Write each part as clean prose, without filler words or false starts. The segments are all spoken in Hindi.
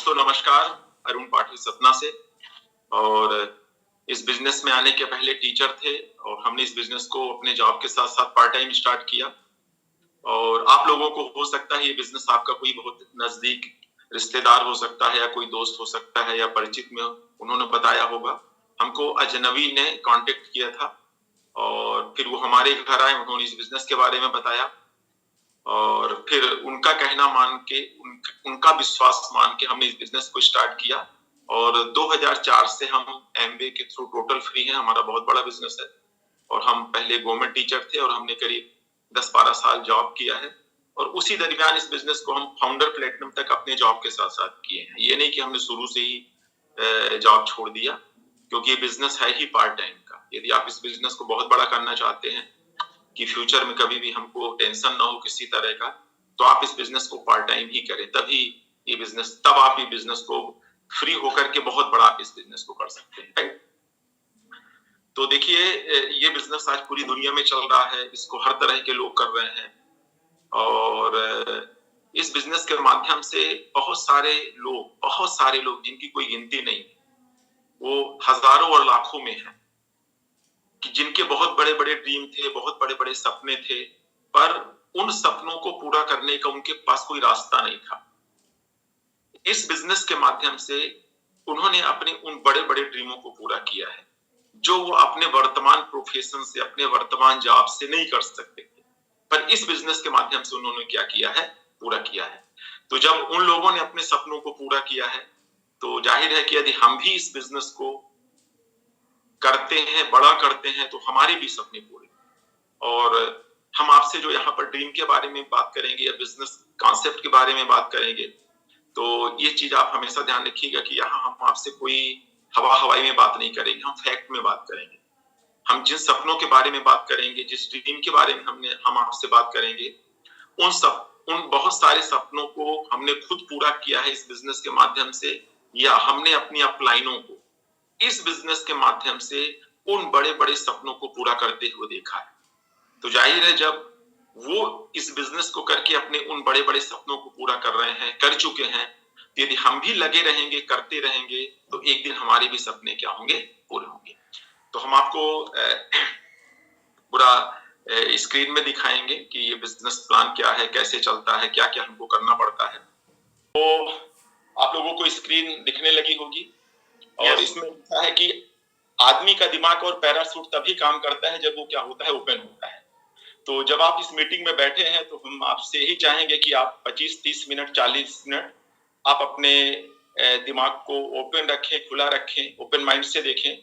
तो नमस्कार, अरुण पाटिल सतना से। और इस बिजनेस में आने के पहले टीचर थे और हमने इस बिजनेस को अपने जॉब के साथ साथ पार्ट टाइम स्टार्ट किया। और आप लोगों को हो सकता है ये बिजनेस आपका कोई बहुत नजदीक रिश्तेदार हो सकता है या कोई दोस्त हो सकता है या परिचित में उन्होंने बताया होगा। हमको अजनबी ने कांटेक्ट किया था और फिर वो हमारे घर आए, उन्होंने इस बिजनेस के बारे में बताया और फिर उनका कहना मान के उनका विश्वास मान के हमने इस बिजनेस को स्टार्ट किया। और 2004 से हम एमबीए के थ्रू टोटल फ्री हैं, हमारा बहुत बड़ा बिजनेस है। और हम पहले गवर्नमेंट टीचर थे और हमने करीब 10-12 साल जॉब किया है। और उसी दरमियान इस बिजनेस को हम फाउंडर प्लेटिनम तक अपने जॉब के साथ साथ किए हैं। ये नहीं कि हमने शुरू से ही जॉब छोड़ दिया, क्योंकि ये बिजनेस है ही पार्ट टाइम का। यदि आप इस बिजनेस को बहुत बड़ा करना चाहते हैं कि फ्यूचर में कभी भी हमको टेंशन ना हो किसी तरह का, तो आप इस बिजनेस को पार्ट टाइम ही करें, तब आप ये बिजनेस को फ्री होकर के बहुत बड़ा आप इस बिजनेस को कर सकते हैं। तो देखिए, ये बिजनेस आज पूरी दुनिया में चल रहा है, इसको हर तरह के लोग कर रहे हैं। और इस बिजनेस के माध्यम से बहुत सारे लोग जिनकी कोई गिनती नहीं, वो हजारों और लाखों में है, कि जिनके बहुत बड़े बड़े ड्रीम थे, बहुत बड़े बड़े सपने थे, पर उन सपनों को पूरा करने का उनके पास कोई रास्ता नहीं था। इस बिजनेस के माध्यम से उन्होंने अपने उन बड़े बड़े ड्रीमों को पूरा किया है, जो वो अपने वर्तमान प्रोफेशन से, अपने वर्तमान जॉब से नहीं कर सकते थे। पर इस बिजनेस के माध्यम से उन्होंने क्या किया है, पूरा किया है। तो जब उन लोगों ने अपने सपनों को पूरा किया है, तो जाहिर है कि यदि हम भी इस बिजनेस को करते हैं, बड़ा करते हैं, तो हमारे भी सपने पूरे। और हम आपसे जो यहाँ पर ड्रीम के बारे में बात करेंगे या बिजनेस कॉन्सेप्ट के बारे में बात करेंगे, तो ये चीज आप हमेशा ध्यान रखिएगा कि यहाँ हम आपसे कोई हवाई में बात नहीं करेंगे, हम फैक्ट में बात करेंगे। हम जिन सपनों के बारे में बात करेंगे, जिस ड्रीम के बारे में हम आपसे बात करेंगे, उन बहुत सारे सपनों को हमने खुद पूरा किया है इस बिजनेस के माध्यम से, या हमने अपनी अपलाइनों को इस बिजनेस के माध्यम से उन बड़े बड़े सपनों को पूरा करते हुए देखा है। तो जाहिर है, जब वो इस बिजनेस को करके अपने उन बड़े बड़े सपनों को पूरा कर रहे हैं, कर चुके हैं, तो यदि हम भी लगे रहेंगे, करते रहेंगे, तो एक दिन हमारे भी सपने क्या होंगे, पूरे होंगे। तो हम आपको पूरा स्क्रीन में दिखाएंगे कि ये बिजनेस प्लान क्या है, कैसे चलता है, क्या क्या हमको करना पड़ता है। तो आप लोगों को स्क्रीन दिखने लगी होगी और इसमें लिखा है कि आदमी का दिमाग और पैराशूट तभी काम करता है जब वो क्या होता है, ओपन होता है। तो जब आप इस मीटिंग में बैठे हैं, तो हम आपसे ही चाहेंगे कि आप 25-30 मिनट, 40 मिनट आप अपने दिमाग को ओपन रखें, खुला रखें, ओपन माइंड से देखें।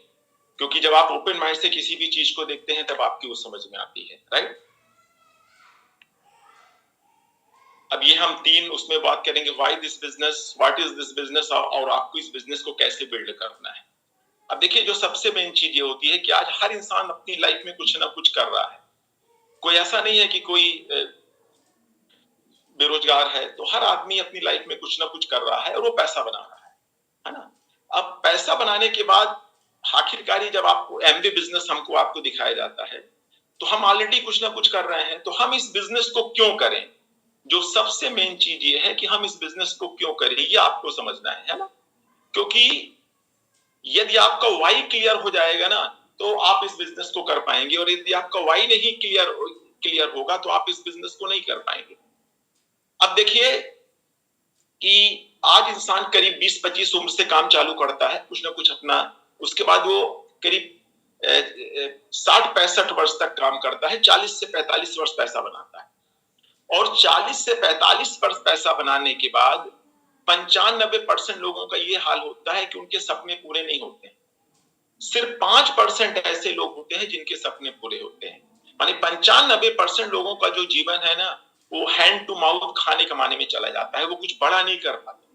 क्योंकि जब आप ओपन माइंड से किसी भी चीज को देखते हैं, तब आपकी वो समझ में आती है, राइट। अब ये हम 3 उसमें बात करेंगे, why this business, what is this business, और आपको इस बिजनेस को कैसे बिल्ड करना है। अब देखिए, जो सबसे मेन चीज ये होती है कि आज हर इंसान अपनी लाइफ में कुछ ना कुछ कर रहा है। कोई ऐसा नहीं है कि कोई बेरोजगार है, तो हर आदमी अपनी लाइफ में कुछ ना कुछ कर रहा है और वो पैसा बना रहा है ना। अब पैसा बनाने के बाद आखिरकार जब आपको एमबी बिजनेस आपको दिखाया जाता है, तो हम ऑलरेडी कुछ ना कुछ कर रहे हैं, तो हम इस बिजनेस को क्यों करें। जो सबसे मेन चीज ये है कि हम इस बिजनेस को क्यों करें, ये आपको समझना है ना। क्योंकि यदि आपका वाई क्लियर हो जाएगा ना, तो आप इस बिजनेस को कर पाएंगे, और यदि आपका वाई नहीं क्लियर होगा, तो आप इस बिजनेस को नहीं कर पाएंगे। अब देखिए कि आज इंसान करीब 20-25 उम्र से काम चालू करता है, कुछ ना कुछ अपना, उसके बाद वो करीब 60-65 वर्ष तक काम करता है, 40 से 45 वर्ष पैसा बनाता है। और 40 से 45 वर्ष पैसा बनाने के बाद 95% लोगों का ये हाल होता है कि उनके सपने पूरे नहीं होते हैं। सिर्फ 5% ऐसे लोग होते हैं जिनके सपने पूरे होते हैं। माने 95% लोगों का जो जीवन है ना, वो हैंड टू माउथ, खाने कमाने में चला जाता है, वो कुछ बड़ा नहीं कर पाते,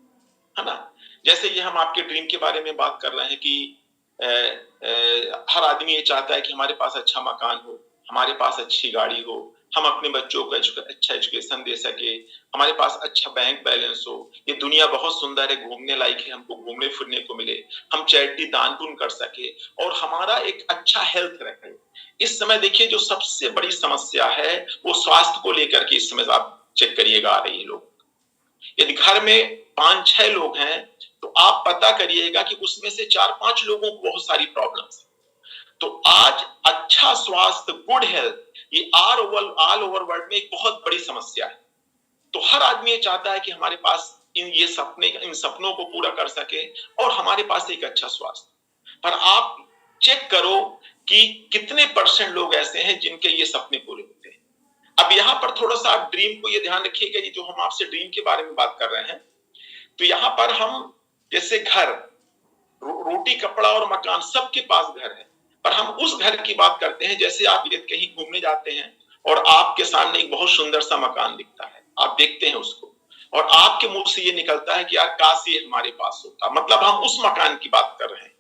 है ना। जैसे ये हम आपके ड्रीम के बारे में बात कर रहे हैं कि हर आदमी ये चाहता है कि हमारे पास अच्छा मकान हो, हमारे पास अच्छी गाड़ी हो, हम अपने बच्चों को अच्छा एजुकेशन दे सके, हमारे पास अच्छा बैंक बैलेंस हो, ये दुनिया बहुत सुंदर है, घूमने लायक है, हमको घूमने फिरने को मिले, हम चैरिटी दान पुण्य कर सके, और हमारा एक अच्छा हेल्थ रहे। इस समय देखिए, जो सबसे बड़ी समस्या है वो स्वास्थ्य को लेकर के इस समय आप चेक करिएगा आ रही है लोग। यदि घर में 5-6 लोग हैं तो आप पता करिएगा कि उसमें से 4-5 लोगों को बहुत सारी प्रॉब्लम्स। तो आज अच्छा स्वास्थ्य, गुड हेल्थ, ये ऑल ओवर वर्ल्ड में एक बहुत बड़ी समस्या है। तो हर आदमी ये चाहता है कि हमारे पास इन सपनों को पूरा कर सके और हमारे पास एक अच्छा स्वास्थ्य। पर आप चेक करो कि कितने परसेंट लोग ऐसे हैं जिनके ये सपने पूरे होते हैं। अब यहाँ पर थोड़ा सा आप ड्रीम को ये ध्यान रखिएगा, ये जो हम आपसे ड्रीम के बारे में बात कर रहे हैं, तो यहाँ पर हम जैसे घर, रोटी कपड़ा और मकान सबके पास घर है, पर हम उस घर की बात करते हैं जैसे आप ये कहीं घूमने जाते हैं और आपके सामने एक बहुत सुंदर सा मकान दिखता है, आप देखते हैं उसको और आपके मुंह से ये निकलता है कि यार काश ये हमारे पास होता। मतलब हम उस मकान की बात कर रहे हैं,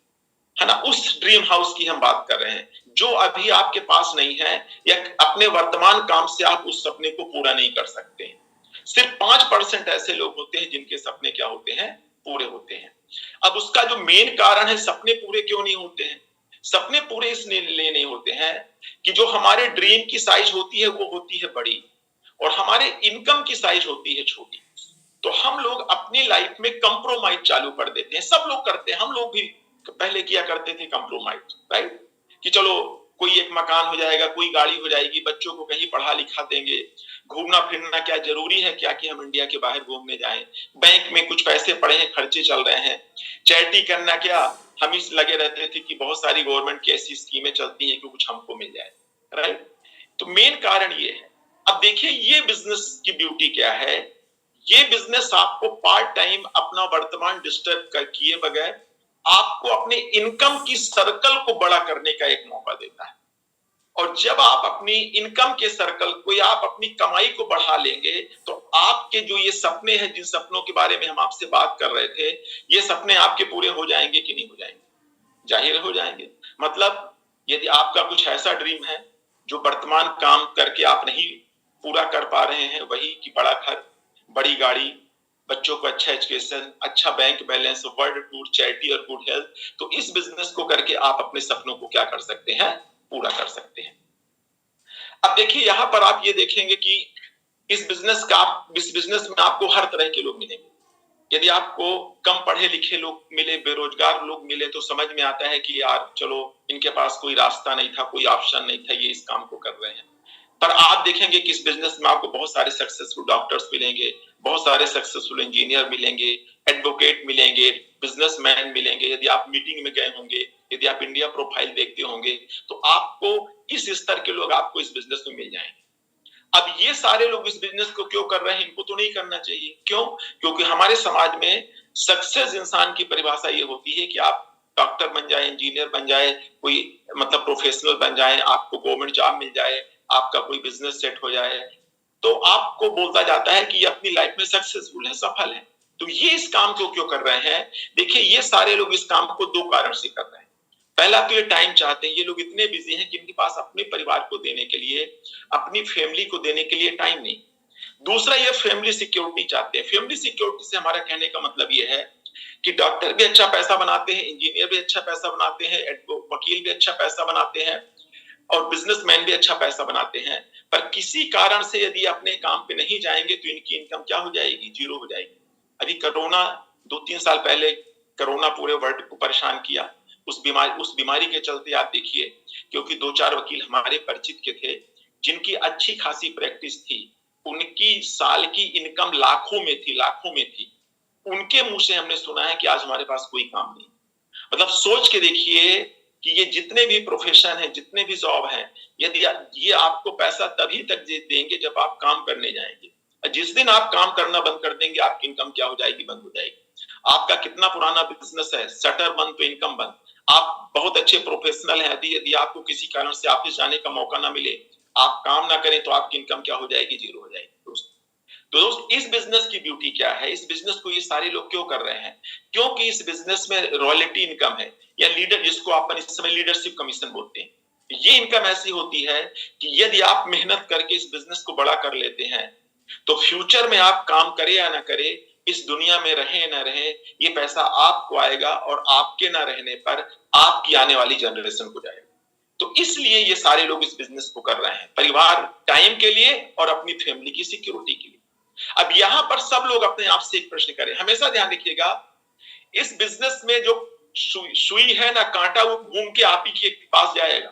है ना, उस ड्रीम हाउस की हम बात कर रहे हैं जो अभी आपके पास नहीं है, या अपने वर्तमान काम से आप उस सपने को पूरा नहीं कर सकते हैं। सिर्फ 5% ऐसे लोग होते हैं जिनके सपने क्या होते हैं, पूरे होते हैं। अब उसका जो मेन कारण है सपने पूरे क्यों नहीं होते हैं, सपने पूरे इसलिए नहीं होते हैं कि जो हमारे ड्रीम की साइज होती है वो होती है बड़ी और हमारे इनकम की साइज होती है छोटी। तो हम लोग अपनी लाइफ में कंप्रोमाइज चालू कर देते हैं, सब लोग करते हैं, हम लोग भी पहले किया करते थे कंप्रोमाइज, राइट, कि चलो कोई एक मकान हो जाएगा, कोई गाड़ी हो जाएगी, बच्चों को कहीं पढ़ा लिखा देंगे, घूमना फिरना क्या जरूरी है क्या कि हम इंडिया के बाहर घूमने जाएं, बैंक में कुछ पैसे पड़े हैं, खर्चे चल रहे हैं, चैरिटी करना क्या, हम इस लगे रहते थे कि बहुत सारी गवर्नमेंट की ऐसी स्कीमें चलती हैं कि कुछ हमको मिल जाए, राइट। तो मेन कारण ये है। अब देखिए ये बिजनेस की ब्यूटी क्या है, ये बिजनेस आपको पार्ट टाइम अपना वर्तमान डिस्टर्ब किए बगैर आपको अपने इनकम की सर्कल को बड़ा करने का एक मौका देता है। और जब आप अपनी इनकम के सर्कल को या आप अपनी कमाई को बढ़ा लेंगे तो आपके जो ये सपने हैं, जिन सपनों के बारे में हम आपसे बात कर रहे थे, ये सपने आपके पूरे हो जाएंगे कि नहीं हो जाएंगे, जाहिर हो जाएंगे। मतलब यदि आपका कुछ ऐसा ड्रीम है जो वर्तमान काम करके आप नहीं पूरा कर पा रहे हैं, वही कि बड़ा घर, बड़ी गाड़ी, बच्चों को अच्छा एजुकेशन, अच्छा bank balance, world tour, charity और गुड हेल्थ, तो इस बिजनेस को करके आप अपने सपनों को क्या कर सकते हैं, पूरा कर सकते हैं। अब देखिए यहां पर आप ये देखेंगे कि इस बिजनेस में आपको हर तरह के लोग मिलेंगे। यदि आपको कम पढ़े लिखे लोग मिले, बेरोजगार लोग मिले, तो समझ में आता है कि यार चलो इनके पास कोई रास्ता नहीं था, कोई ऑप्शन नहीं था, ये इस काम को कर रहे हैं। पर आप देखेंगे कि इस बिजनेस में आपको बहुत सारे सक्सेसफुल डॉक्टर्स मिलेंगे, बहुत सारे सक्सेसफुल इंजीनियर मिलेंगे, एडवोकेट मिलेंगे, बिजनेसमैन मिलेंगे। यदि आप मीटिंग में गए होंगे, यदि आप इंडिया प्रोफाइल देखते होंगे, तो आपको इस स्तर के लोग आपको इस बिजनेस में मिल जाएंगे। अब ये सारे लोग इस बिजनेस को क्यों कर रहे हैं, इनको तो नहीं करना चाहिए। क्यों? क्योंकि हमारे समाज में सक्सेस इंसान की परिभाषा ये होती है कि आप डॉक्टर बन जाए, इंजीनियर बन जाए, कोई मतलब प्रोफेशनल बन जाए, आपको गवर्नमेंट जॉब मिल जाए, आपका कोई बिजनेस सेट हो जाए, तो आपको बोलता जाता है कि ये अपनी लाइफ में सक्सेसफुल है, सफल है। तो ये इस काम को क्यों कर रहे हैं? देखिए ये सारे लोग इस काम को 2 कारण से कर रहे हैं। पहला तो ये टाइम चाहते हैं, ये लोग इतने बिजी हैं कि इनके पास अपने परिवार को देने के लिए, अपनी फैमिली को देने के लिए टाइम नहीं। दूसरा ये फैमिली सिक्योरिटी चाहते हैं। फैमिली सिक्योरिटी से हमारा कहने का मतलब ये है कि डॉक्टर भी अच्छा पैसा बनाते हैं, इंजीनियर भी अच्छा पैसा बनाते हैं, वकील भी अच्छा पैसा बनाते हैं और बिजनेसमैन भी अच्छा पैसा बनाते हैं, पर किसी कारण से यदि अपने काम पे नहीं जाएंगे तो इनकी इनकम क्या हो जाएगी, जीरो हो जाएगी। अभी कोरोना 2-3 साल पहले कोरोना पूरे वर्ल्ड को परेशान किया। उस बीमारी के चलते आप देखिए, क्योंकि 2-4 वकील हमारे परिचित के थे जिनकी अच्छी खासी प्रैक्टिस थी, उनकी साल की इनकम लाखों में थी। उनके मुंह से हमने सुना है कि आज हमारे पास कोई काम नहीं। मतलब सोच के देखिए कि ये जितने भी प्रोफेशन है, जितने भी जॉब है, यदि ये आपको पैसा तभी तक देंगे जब आप काम करने जाएंगे। जिस दिन आप काम करना बंद कर देंगे, आपकी इनकम क्या हो जाएगी, बंद हो जाएगी। आपका कितना पुराना बिजनेस है, शटर बंद तो इनकम बंद। आप बहुत अच्छे प्रोफेशनल हैं, यदि आपको किसी कारण से ऑफिस जाने का मौका ना मिले, आप काम ना करें, तो आपकी इनकम क्या हो जाएगी, जीरो हो जाएगी। तो दोस्त इस बिजनेस की ब्यूटी क्या है, इस बिजनेस को ये सारे लोग क्यों कर रहे हैं? क्योंकि इस बिजनेस में रॉयल्टी इनकम है, या लीडर, जिसको अपन इस समय लीडरशिप कमीशन बोलते हैं। ये इनकम ऐसी होती है कि यदि आप मेहनत करके इस बिजनेस को बड़ा कर लेते हैं, तो फ्यूचर में आप काम करे या ना करे, इस दुनिया में रहे ना रहे, ये पैसा आपको आएगा और आपके ना रहने पर आपकी आने वाली जनरेशन को जाएगा। तो इसलिए ये सारे लोग इस बिजनेस को कर रहे हैं, परिवार टाइम के लिए और अपनी फैमिली की सिक्योरिटी के लिए। अब यहां पर सब लोग अपने आप से एक प्रश्न करें, हमेशा ध्यान रखिएगा, इस बिजनेस में जो सुई है ना कांटा, वो घूम के आप ही के पास जाएगा।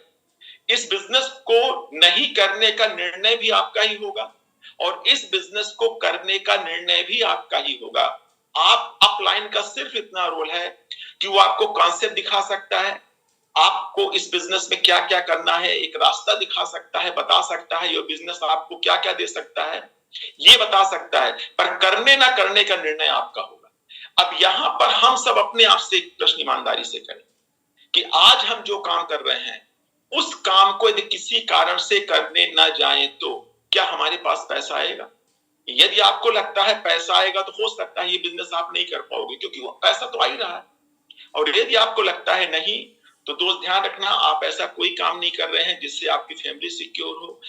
इस बिजनेस को नहीं करने का निर्णय भी आपका ही होगा और इस बिजनेस को करने का निर्णय भी आपका ही होगा। आप अपलाइन का सिर्फ इतना रोल है कि वो आपको कॉन्सेप्ट दिखा सकता है, आपको इस बिजनेस में क्या क्या करना है एक रास्ता दिखा सकता है, बता सकता है ये बिजनेस आपको क्या क्या दे सकता है, ये बता सकता है, पर करने ना करने का निर्णय आपका होगा। अब यहां पर हम सब अपने आप से एक प्रश्न ईमानदारी से करें कि आज हम जो काम कर रहे हैं उस काम को यदि किसी कारण से करने ना जाए तो क्या हमारे पास पैसा आएगा? यदि आपको लगता है पैसा आएगा तो हो सकता है ये बिजनेस आप नहीं कर पाओगे, क्योंकि वो पैसा तो आ ही रहा है। और यदि आपको लगता है नहीं, तो दोस्त ध्यान रखना, आप ऐसा कोई काम नहीं कर रहे हैं जिससे आपकी फैमिली सिक्योर हो।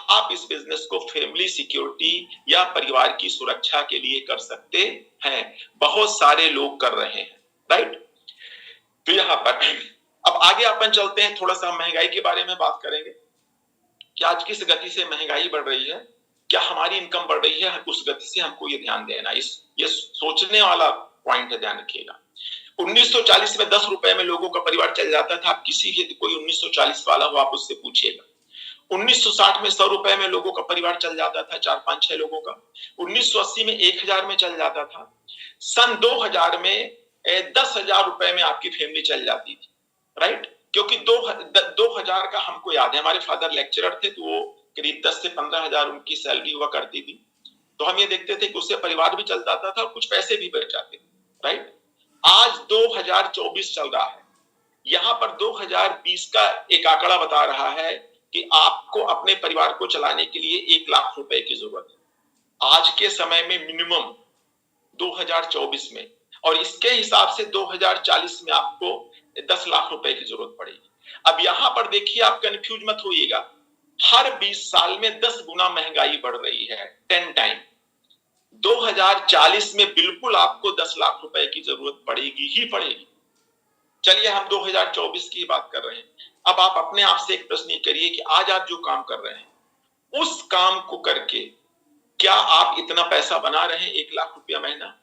आप इस बिजनेस को फैमिली सिक्योरिटी या परिवार की सुरक्षा के लिए कर सकते हैं। बहुत सारे लोग कर रहे हैं, राइट? तो यहां पर अब आगे अपन चलते हैं, थोड़ा सा महंगाई के बारे में बात करेंगे कि आज किस गति से महंगाई बढ़ रही है, क्या हमारी इनकम बढ़ रही है, उस गति से हमको ये ध्यान देना, ये सोचने वाला पॉइंट है, ध्यान रखिएगा। 1940 में 10 रुपए में लोगों का परिवार चल जाता था। आप किसी भी कोई 1940 वाला हो आप उससे पूछिएगा। 1960 में 100 रुपए में लोगों का परिवार चल जाता था, 4-5-6 लोगों का। 1980 में 1000 में चल जाता था। सन 2000 में 10,000 रुपए में आपकी फैमिली चल जाती थी, राइट? क्योंकि 2000 का हमको याद है, हमारे फादर लेक्चरर थे तो वो करीब 10 से 15,000 उनकी सैलरी हुआ करती थी। तो हम ये देखते थे कि उससे परिवार भी चल जाता था और कुछ पैसे भी बच जाते थे, राइट? आज 2024 चल रहा है, यहां पर 2020 का एक आंकड़ा बता रहा है कि आपको अपने परिवार को चलाने के लिए 1 लाख रुपए की जरूरत है आज के समय में, मिनिमम 2024 में, और इसके हिसाब से 2040 में आपको 10 लाख रुपए की जरूरत पड़ेगी। अब यहां पर देखिए, आप कंफ्यूज मत होइएगा, हर 20 साल में 10 गुना महंगाई बढ़ रही है, 10 टाइम। 2040 में बिल्कुल आपको 10 लाख रुपए की जरूरत पड़ेगी ही पड़ेगी। चलिए हम 2024 की बात कर रहे हैं। अब आप अपने आप से एक प्रश्न करिए कि आज आप जो काम कर रहे हैं उस काम को करके क्या आप इतना पैसा बना रहे हैं, 1 लाख रुपया महीना?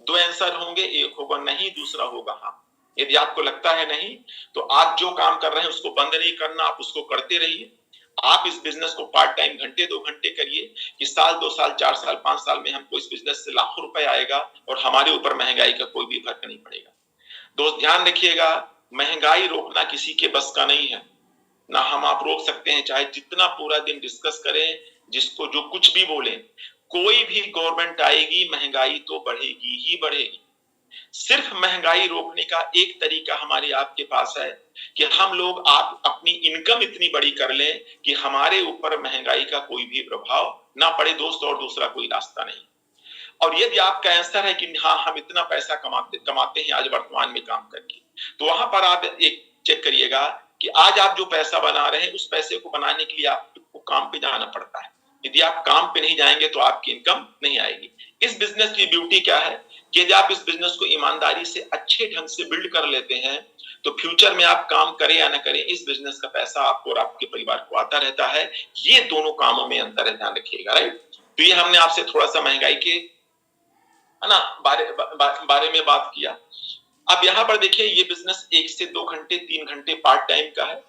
2 आंसर होंगे, एक होगा नहीं, दूसरा होगा हाँ। यदि आपको लगता है नहीं, तो आप जो काम कर रहे हैं उसको बंद नहीं करना, आप उसको करते रहिए। आप इस बिजनेस को पार्ट टाइम घंटे 2 घंटे करिए कि साल 2 साल 4 साल 5 साल में हमको इस बिजनेस से लाखों रुपए आएगा और हमारे ऊपर महंगाई का कोई भी फर्क नहीं पड़ेगा। दोस्त ध्यान रखिएगा, महंगाई रोकना किसी के बस का नहीं है, ना हम आप रोक सकते हैं, चाहे जितना पूरा दिन डिस्कस करें, जिसको जो कुछ भी बोले, कोई भी गवर्नमेंट आएगी महंगाई तो बढ़ेगी ही बढ़ेगी। सिर्फ महंगाई रोकने का एक तरीका हमारे आपके पास है कि हम लोग आप अपनी इनकम इतनी बड़ी कर लें कि हमारे ऊपर महंगाई का कोई भी प्रभाव ना पड़े दोस्त, और दूसरा कोई रास्ता नहीं। और यदि आपका आंसर है कि हाँ हम इतना पैसा कमाते हैं आज वर्तमान में काम करके, तो वहां पर आप एक चेक करिएगा कि आज आप जो पैसा बना रहे हैं उस पैसे को बनाने के लिए आपको काम पे जाना पड़ता है। यदि आप काम पे नहीं जाएंगे तो आपकी इनकम नहीं आएगी। इस बिजनेस की ब्यूटी क्या है कि यदि आप इस बिजनेस को ईमानदारी से अच्छे ढंग से बिल्ड कर लेते हैं तो फ्यूचर में आप काम करें या ना करें, इस बिजनेस का पैसा आपको और आपके परिवार को आता रहता है। ये दोनों कामों में अंतर है, ध्यान रखिएगा, राइट? तो ये हमने आपसे थोड़ा सा महंगाई के है ना बारे में बात किया। अब यहाँ पर देखिए, ये बिजनेस 1 से 2 घंटे 3 घंटे पार्ट टाइम का है।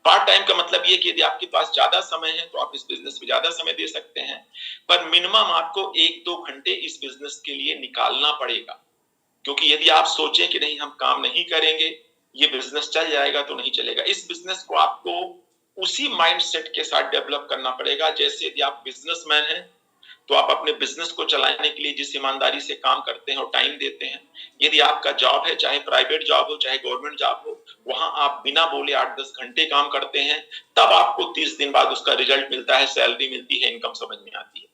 पार्ट टाइम का मतलब ये कि यदि आपके पास ज्यादा समय है तो आप इस बिजनेस में ज्यादा समय दे सकते हैं, पर मिनिमम आपको 1-2 घंटे इस बिजनेस के लिए निकालना पड़ेगा। क्योंकि यदि आप सोचें कि नहीं हम काम नहीं करेंगे, ये बिजनेस चल जाएगा, तो नहीं चलेगा। इस बिजनेस को आपको उसी माइंडसेट के साथ डेवलप करना पड़ेगा जैसे यदि आप बिजनेसमैन हैं तो आप अपने बिजनेस को चलाने के लिए जिस ईमानदारी से काम करते हैं और टाइम देते हैं, यदि आपका जॉब है, चाहे प्राइवेट जॉब हो चाहे गवर्नमेंट जॉब हो, वहां आप बिना बोले 8-10 घंटे काम करते हैं, तब आपको 30 दिन बाद उसका रिजल्ट मिलता है, सैलरी मिलती है, इनकम समझ में आती है।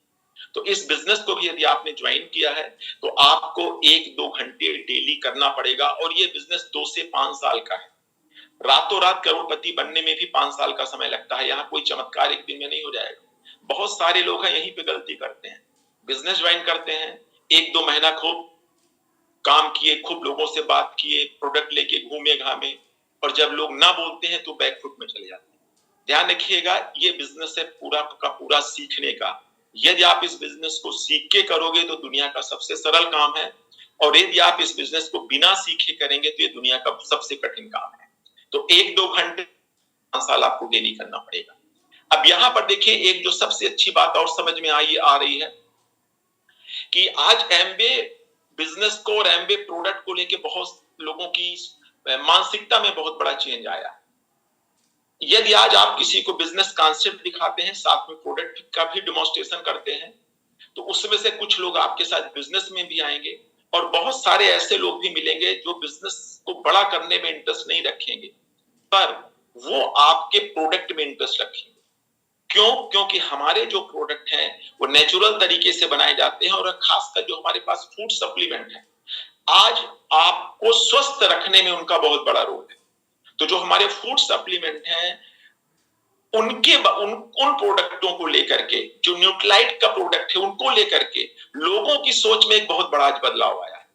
तो इस बिजनेस को भी यदि आपने ज्वाइन किया है तो आपको 1-2 घंटे डेली करना पड़ेगा, और ये बिजनेस 2 से 5 साल का है। रातों रात करोड़पति बनने में भी 5 साल का समय लगता है, यहाँ कोई चमत्कार एक दिन में नहीं हो जाएगा। बहुत सारे लोग हैं यहीं पे गलती करते हैं, बिजनेस ज्वाइन करते हैं, 1-2 महीना खूब काम किए, खूब लोगों से बात किए, प्रोडक्ट लेके घूमे घामे, और जब लोग ना बोलते हैं तो बैकफुट में चले जाते हैं। ध्यान रखिएगा, ये बिजनेस है पूरा का पूरा सीखने का, यदि आप इस बिजनेस को सीख के करोगे तो दुनिया का सबसे सरल काम है, और यदि आप इस बिजनेस को बिना सीखे करेंगे तो ये दुनिया का सबसे कठिन काम है। तो 1-2 घंटे 5 साल आपको डेली करना पड़ेगा। अब यहां पर देखिए, एक जो सबसे अच्छी बात और समझ में आ रही है कि आज एमबे बिजनेस को और एमबे प्रोडक्ट को लेके बहुत लोगों की मानसिकता में बहुत बड़ा चेंज आया। यदि आज आप किसी को बिजनेस कॉन्सेप्ट दिखाते हैं, साथ में प्रोडक्ट का भी डेमोन्स्ट्रेशन करते हैं, तो उसमें से कुछ लोग आपके साथ बिजनेस में भी आएंगे, और बहुत सारे ऐसे लोग भी मिलेंगे जो बिजनेस को बड़ा करने में इंटरेस्ट नहीं रखेंगे, पर वो आपके प्रोडक्ट में इंटरेस्ट रखेंगे। क्यों? क्योंकि हमारे जो प्रोडक्ट हैं वो नेचुरल तरीके से बनाए जाते हैं, और खासकर जो हमारे पास फूड सप्लीमेंट है, आज आपको स्वस्थ रखने में उनका बहुत बड़ा रोल है। तो जो हमारे फूड सप्लीमेंट हैं, उन प्रोडक्टों को लेकर के, जो न्यूट्रालाइट का प्रोडक्ट है उनको लेकर के लोगों की सोच में एक बहुत बड़ा बदलाव आया है।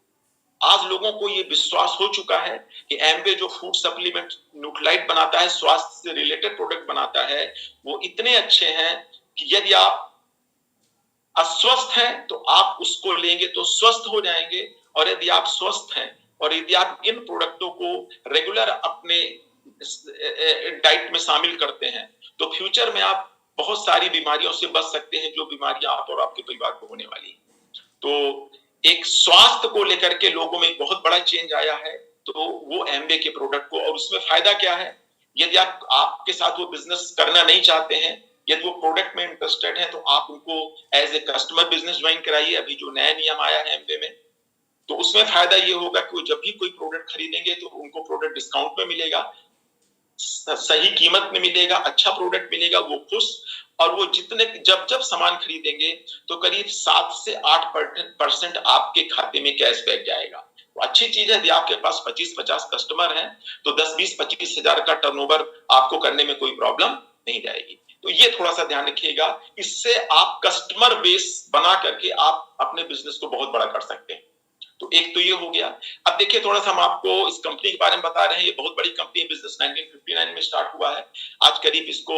आज लोगों को ये विश्वास हो चुका है कि एमवे जो फूड सप्लीमेंट न्यूट्रालाइट बनाता है, स्वास्थ्य से रिलेटेड प्रोडक्ट बनाता है, वो इतने अच्छे हैं कि यदि आप अस्वस्थ हैं तो आप उसको लेंगे तो स्वस्थ हो जाएंगे, और यदि आप स्वस्थ हैं और यदि आप इन प्रोडक्टों को रेगुलर अपने डाइट में शामिल करते हैं, तो फ्यूचर में आप बहुत सारी बीमारियों से बच सकते हैं, जो बीमारियां आप और आपके परिवार को होने वाली है। तो एक स्वास्थ्य को लेकर के लोगों में बहुत बड़ा चेंज आया है, तो वो एमबे के प्रोडक्ट को, और उसमें फायदा क्या है, यदि आप आपके साथ वो बिजनेस करना नहीं चाहते हैं, यदि वो प्रोडक्ट में इंटरेस्टेड है, तो आप उनको as a customer business join कराइए। अभी जो नया नियम आया है एमबे में, तो उसमें फायदा ये होगा कि जब भी कोई प्रोडक्ट खरीदेंगे तो उनको प्रोडक्ट डिस्काउंट में मिलेगा, सही कीमत में मिलेगा, अच्छा प्रोडक्ट मिलेगा, वो खुश, और वो जितने जब सामान खरीदेंगे तो करीब 7 से 8% आपके खाते में कैशबैक जाएगा। तो अच्छी चीज है। यदि आपके पास 25-50 कस्टमर हैं तो 10-20-25 हजार का टर्नओवर आपको करने में कोई प्रॉब्लम नहीं जाएगी। तो ये थोड़ा सा ध्यान रखिएगा, इससे आप कस्टमर बेस बना करके आप अपने बिजनेस को बहुत बड़ा कर सकते हैं। तो एक तो ये हो गया। अब देखिए, थोड़ा सा हम आपको इस कंपनी के बारे में बता रहे हैं। ये बहुत बड़ी कंपनी है, बिजनेस 1959 में स्टार्ट हुआ है। आज करीब इसको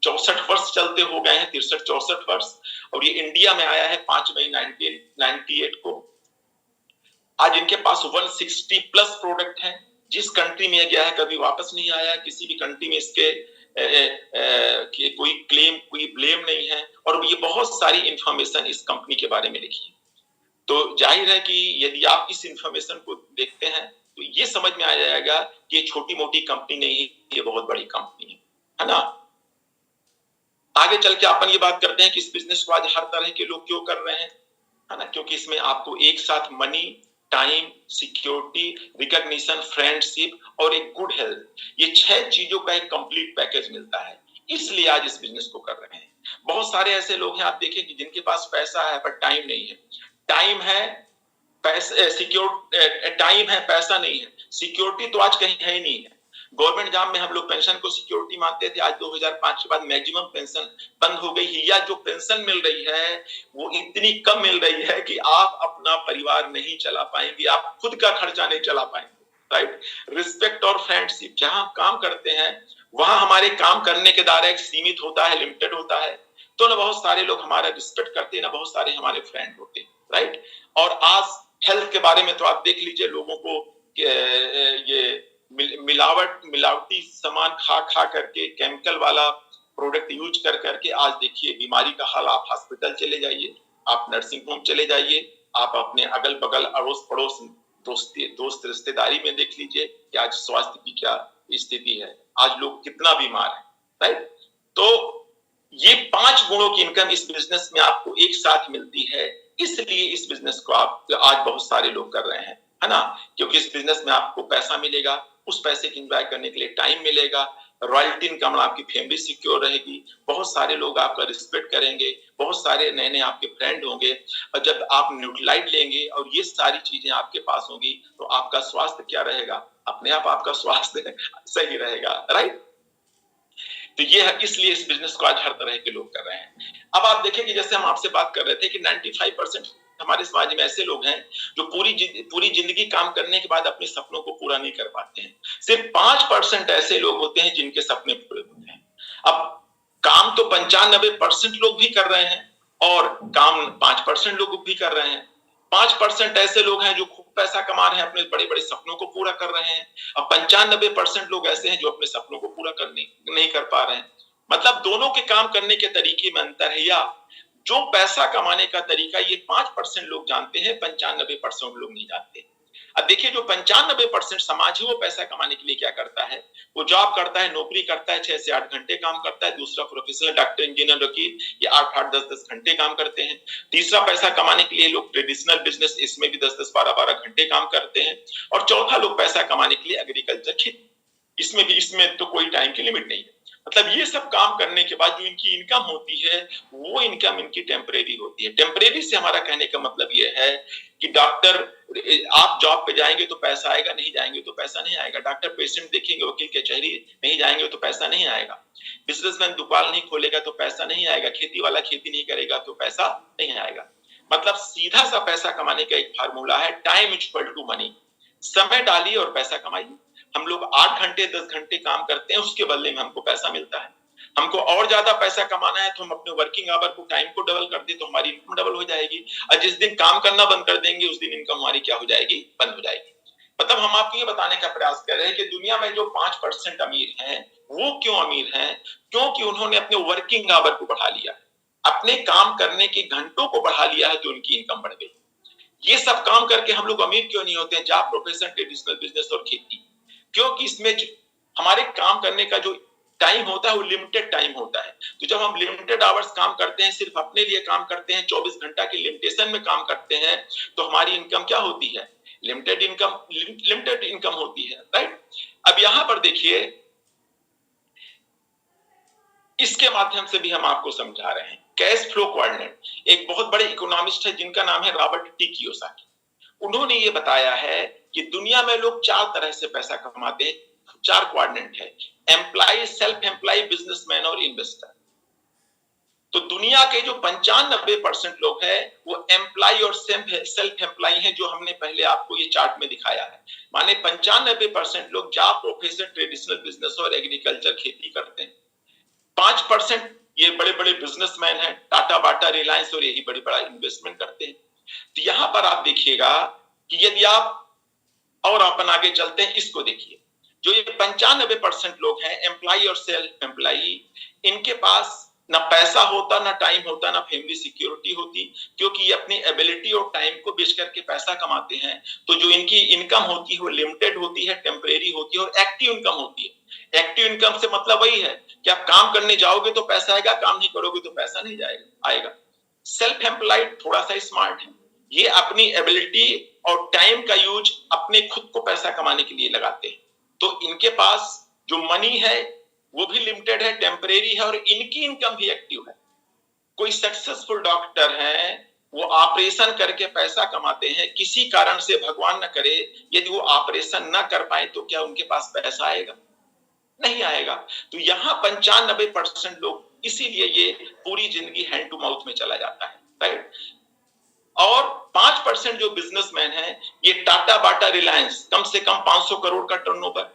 64 वर्ष चलते हो गए हैं, 63-64 वर्ष, और ये इंडिया में आया है 5 मई 1998 को। आज इनके पास 160 प्लस प्रोडक्ट हैं। जिस कंट्री में गया है कभी वापस नहीं आया। किसी भी कंट्री में इसके कोई क्लेम, कोई ब्लेम नहीं है, और ये बहुत सारी इंफॉर्मेशन इस कंपनी के बारे में लिखी है। तो जाहिर है कि यदि आप इस इंफॉर्मेशन को देखते हैं तो ये समझ में आ जाएगा कि ये छोटी मोटी कंपनी नहीं है, ये बहुत बड़ी कंपनी है ना। आगे चल के अपन ये बात करते हैं कि इस बिजनेस को आज हर तरह के लोग क्यों कर रहे हैं, है ना। क्योंकि इसमें आपको एक साथ money, time, security, recognition, friendship और एक गुड हेल्थ, ये 6 चीजों का एक कंप्लीट पैकेज मिलता है। इसलिए आज इस बिजनेस को कर रहे हैं। बहुत सारे ऐसे लोग हैं, आप देखिए, कि जिनके पास पैसा है पर टाइम नहीं है। टाइम है, पैसे सिक्योर टाइम है, पैसा नहीं है। सिक्योरिटी तो आज कहीं है ही नहीं है। गवर्नमेंट जॉब में हम लोग पेंशन को सिक्योरिटी मानते थे। आज 2005 के बाद मैक्सिमम पेंशन बंद हो गई है, या जो पेंशन मिल रही है वो इतनी कम मिल रही है कि आप अपना परिवार नहीं चला पाएंगे, आप खुद का खर्चा नहीं चला पाएंगे। राइट। रिस्पेक्ट और फ्रेंडशिप, जहां काम करते हैं वहां हमारे काम करने के दायरा एक सीमित होता है, लिमिटेड होता है। तो ना बहुत सारे लोग हमारा रिस्पेक्ट करते हैं, ना बहुत सारे हमारे फ्रेंड होते हैं। राइट। और आज हेल्थ के बारे में तो आप देख लीजिए, लोगों को ये मिलावटी सामान खा करके, केमिकल वाला प्रोडक्ट यूज करके आज देखिए बीमारी का हाल। आप हॉस्पिटल चले जाइए, आप नर्सिंग होम चले जाइए, आप अपने अगल बगल अड़ोस पड़ोस दोस्त रिश्तेदारी में देख लीजिए कि आज स्वास्थ्य की क्या स्थिति है, आज लोग कितना बीमार है। राइट। तो ये 5 गुणों की इनकम इस बिजनेस में आपको एक साथ मिलती है। इसलिए इस बिजनेस को आप आज बहुत सारे लोग कर रहे हैं, है ना। क्योंकि इस बिजनेस में आपको पैसा मिलेगा, उस पैसे की एंजॉय करने के लिए टाइम मिलेगा, रॉयल्टी इनकम, आपकी फैमिली सिक्योर रहेगी, बहुत सारे लोग आपका रिस्पेक्ट करेंगे, बहुत सारे नए नए आपके फ्रेंड होंगे। और जब आप न्यूट्रालाइट लेंगे और ये सारी चीजें आपके पास होंगी तो आपका स्वास्थ्य क्या रहेगा, अपने आप आपका स्वास्थ्य सही रहेगा। राइट। तो ये है, इसलिए इस बिजनेस को आज हर तरह के लोग कर रहे हैं। अब आप देखें कि जैसे हम आपसे बात कर रहे थे कि 95% हमारे समाज में ऐसे लोग हैं जो पूरी जिंदगी काम करने के बाद अपने सपनों को पूरा नहीं कर पाते हैं। सिर्फ 5% ऐसे लोग होते हैं जिनके सपने पूरे होते हैं। अब काम तो 95% लोग भी कर रहे हैं और काम 5% लोग भी कर रहे हैं। 5% ऐसे लोग हैं जो खूब पैसा कमा रहे हैं, अपने बड़े बड़े सपनों को पूरा कर रहे हैं, और 95% लोग ऐसे हैं जो अपने सपनों को पूरा करने नहीं कर पा रहे हैं। मतलब दोनों के काम करने के तरीके में अंतर है, या जो पैसा कमाने का तरीका ये 5% लोग जानते हैं, 95% लोग नहीं जानते। अब देखिए, जो 95% समाज है वो पैसा कमाने के लिए क्या करता है, वो जॉब करता है, नौकरी करता है, 6 से 8 घंटे काम करता है। दूसरा प्रोफेशनल डॉक्टर, इंजीनियर, वकील, ये 8-8, 10-10 घंटे काम करते हैं। तीसरा पैसा कमाने के लिए लोग ट्रेडिशनल बिजनेस, इसमें भी 10-10, 12-12 घंटे काम करते हैं। और चौथा लोग पैसा कमाने के लिए एग्रीकल्चर, खेती, इसमें तो कोई टाइम की लिमिट नहीं है। मतलब ये सब काम करने के बाद जो इनकी इनकम होती है, वो इनकम इनकी टेम्परेरी होती है। टेम्परेरी से हमारा कहने का मतलब ये है कि डॉक्टर, आप जॉब पे जाएंगे तो पैसा आएगा, नहीं जाएंगे तो पैसा नहीं आएगा। डॉक्टर पेशेंट देखेंगे, वकील कचहरी नहीं जाएंगे तो पैसा नहीं आएगा। बिजनेसमैन दुकान नहीं खोलेगा तो पैसा नहीं आएगा। खेती वाला खेती नहीं करेगा तो पैसा नहीं आएगा। मतलब सीधा सा पैसा कमाने का एक फार्मूला है, टाइम इक्वल टू मनी। समय डालिए और पैसा कमाइए। हम लोग 8 घंटे 10 घंटे काम करते हैं, उसके बदले में हमको पैसा मिलता है। हमको और ज्यादा पैसा कमाना है तो हम अपने वर्किंग आवर को, टाइम को डबल कर दे तो हमारी इनकम डबल हो जाएगी। और जिस दिन काम करना बंद कर देंगे उस दिन इनकम हमारी क्या हो जाएगी, बंद हो जाएगी। मतलब हम आपको ये बताने का प्रयास कर रहे हैं कि दुनिया में जो 5% अमीर हैं, वो क्यों अमीर हैं? क्योंकि उन्होंने अपने वर्किंग आवर को बढ़ा लिया, अपने काम करने के घंटों को बढ़ा लिया है, तो उनकी इनकम बढ़ गई। ये सब काम करके हम लोग अमीर क्यों नहीं होते? जॉब, प्रोफेशन, ट्रेडिशनल बिजनेस और खेती, क्योंकि इसमें हमारे काम करने का जो टाइम होता है वो लिमिटेड टाइम होता है। तो जब हम लिमिटेड आवर्स काम करते हैं, सिर्फ अपने लिए काम करते हैं, 24 घंटा की लिमिटेशन में काम करते हैं, तो हमारी इनकम क्या होती है? लिमिटेड इनकम होती है, राइट? अब यहां पर देखिए, इसके माध्यम से भी हम आपको समझा रहे हैं कैश फ्लो कोऑर्डिनेट। एक बहुत बड़े इकोनॉमिस्ट है जिनका नाम है रॉबर्ट टी कियोसाकी। उन्होंने ये बताया है कि दुनिया में लोग 4 तरह से पैसा कमाते हैं। 4 कोऑर्डिनेट है, एम्प्लॉय, सेल्फ एम्प्लॉय, बिजनेसमैन और इन्वेस्टर। तो दुनिया के जो 95% लोग हैं वो एम्प्लॉय और सेल्फ एम्प्लॉय हैं, जो हमने पहले आपको ये चार्ट में दिखाया है। माने 95% लोग जॉब, प्रोफेशन, ट्रेडिशनल बिजनेस और एग्रीकल्चर, खेती करते हैं। 5% ये बड़े बड़े बिजनेसमैन हैं, टाटा, बाटा, रिलायंस, और यही बड़ी बड़ा इन्वेस्टमेंट करते हैं। तो यहां पर आप देखिएगा कि यदि आप, और अपन आगे चलते हैं, इसको देखिए, जो ये 95% लोग हैं एम्प्लॉय और सेल्फ एम्प्लॉय, इनके पास ना पैसा होता, ना टाइम होता, ना फैमिली सिक्योरिटी होती, क्योंकि ये अपनी एबिलिटी और टाइम को बेच करके पैसा कमाते हैं। तो जो इनकी इनकम होती है वो लिमिटेड होती है, टेम्परेरी होती है और एक्टिव इनकम होती है। एक्टिव इनकम से मतलब वही है कि आप काम करने जाओगे तो पैसा आएगा, काम नहीं करोगे तो पैसा नहीं आएगा। सेल्फ एम्प्लॉयड थोड़ा सा स्मार्ट है, ये अपनी एबिलिटी और टाइम का यूज अपने खुद को पैसा कमाने के लिए लगाते हैं। तो इनके पास जो मनी है वो भी लिमिटेड है, टेम्परेरी है, और इनकी इनकम भी एक्टिव है। कोई सक्सेसफुल डॉक्टर है, वो ऑपरेशन करके पैसा कमाते हैं, किसी कारण से भगवान न करे यदि वो ऑपरेशन न कर पाए तो क्या उनके पास पैसा आएगा? नहीं आएगा। तो यहाँ 95% लोग, इसीलिए ये पूरी जिंदगी हैंड टू माउथ में चला जाता है, राइट? और 5% जो बिजनेसमैन हैं, ये टाटा, बाटा, रिलायंस, कम से कम 500 करोड़ का टर्नओवर,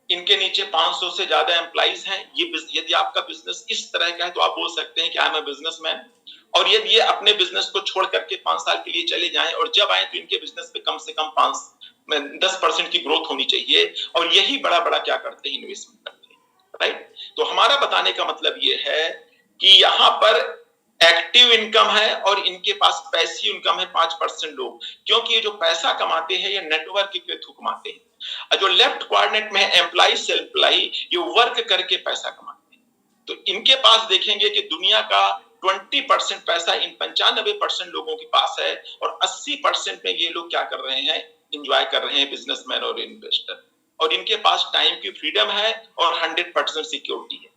इनके नीचे 500 से ज्यादा एम्प्लॉइज हैं। ये यदि आपका बिजनेस इस तरह का है तो आप बोल सकते हैं कि आई एम अ बिजनेसमैन। और यदि ये अपने बिजनेस को छोड़ करके 5 साल के लिए चले जाएं और जब आए तो इनके बिजनेस पे कम से कम 10% की ग्रोथ होनी चाहिए, और यही बड़ा बड़ा क्या करते हैं, इन्वेस्टमेंट करते हैं, राइट? तो हमारा बताने का मतलब ये है कि यहाँ पर एक्टिव इनकम है और इनके पास पैसिव इनकम है 5% लोग, क्योंकि ये जो पैसा कमाते हैं ये नेटवर्क के थ्रू कमाते हैं। जो लेफ्ट कोऑर्डिनेट में है एम्प्लॉय, सेल्फ एम्प्लॉय, ये वर्क करके पैसा कमाते हैं। तो इनके पास देखेंगे कि दुनिया का 20% पैसा इन 95% लोगों के पास है, और 80% में ये लोग क्या कर रहे हैं, एंजॉय कर रहे हैं, बिजनेसमैन और इन्वेस्टर। और इनके पास टाइम की फ्रीडम है और 100% सिक्योरिटी है।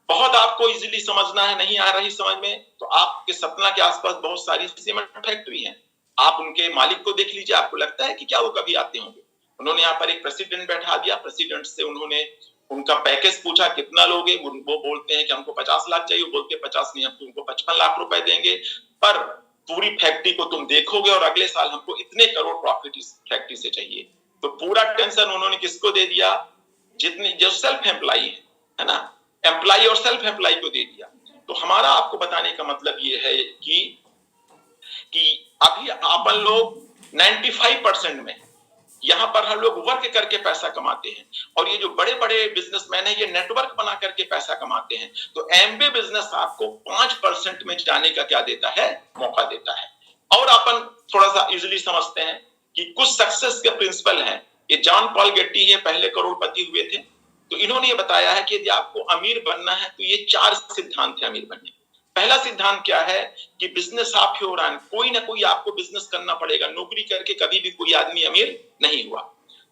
बहुत आपको इजीली समझना है, नहीं आ रही समझ में, तो आपके सतना के आसपास बहुत सारी सीमेंट फैक्ट्री हैं, आप उनके मालिक को देख लीजिए, आपको लगता है कि क्या वो कभी आते होंगे? उन्होंने यहाँ पर एक प्रेसिडेंट बैठा दिया, प्रेसिडेंट से उन्होंने उनका पैकेज पूछा कितना लोगे, वो बोलते हैं कि हमको 50 लाख चाहिए, बोलते 50 नहीं, हम तुमको 55 लाख रुपए देंगे, पर पूरी फैक्ट्री को तुम देखोगे और अगले साल हमको इतने करोड़ प्रॉफिट इस फैक्ट्री से चाहिए। तो पूरा टेंशन उन्होंने किसको दे दिया? जितने जो सेल्फ एम्प्लॉय है ना, एम्प्लॉय और सेल्फ एम्प्लॉय को दे दिया। तो हमारा आपको बताने का मतलब ये है कि अभी अपन लोग 95% में यहाँ पर हम लोग वर्क करके पैसा कमाते हैं, और ये जो बड़े बड़े बिजनेसमैन हैं ये नेटवर्क बना करके पैसा कमाते हैं। तो एमबीए बिजनेस आपको 5% में जाने का क्या देता है, मौका देता है। और अपन थोड़ा सा इजिली समझते हैं कि कुछ सक्सेस के प्रिंसिपल हैं। ये जॉन पॉल गेट्टी ये पहले करोड़पति हुए थे, तो इन्होंने ये बताया है कि यदि आपको अमीर बनना है तो ये 4 सिद्धांत है अमीर बनने। पहला सिद्धांत क्या है कि बिजनेस आप ही हो रहा है, कोई ना कोई आपको बिजनेस करना पड़ेगा, नौकरी करके कभी भी कोई आदमी अमीर नहीं हुआ।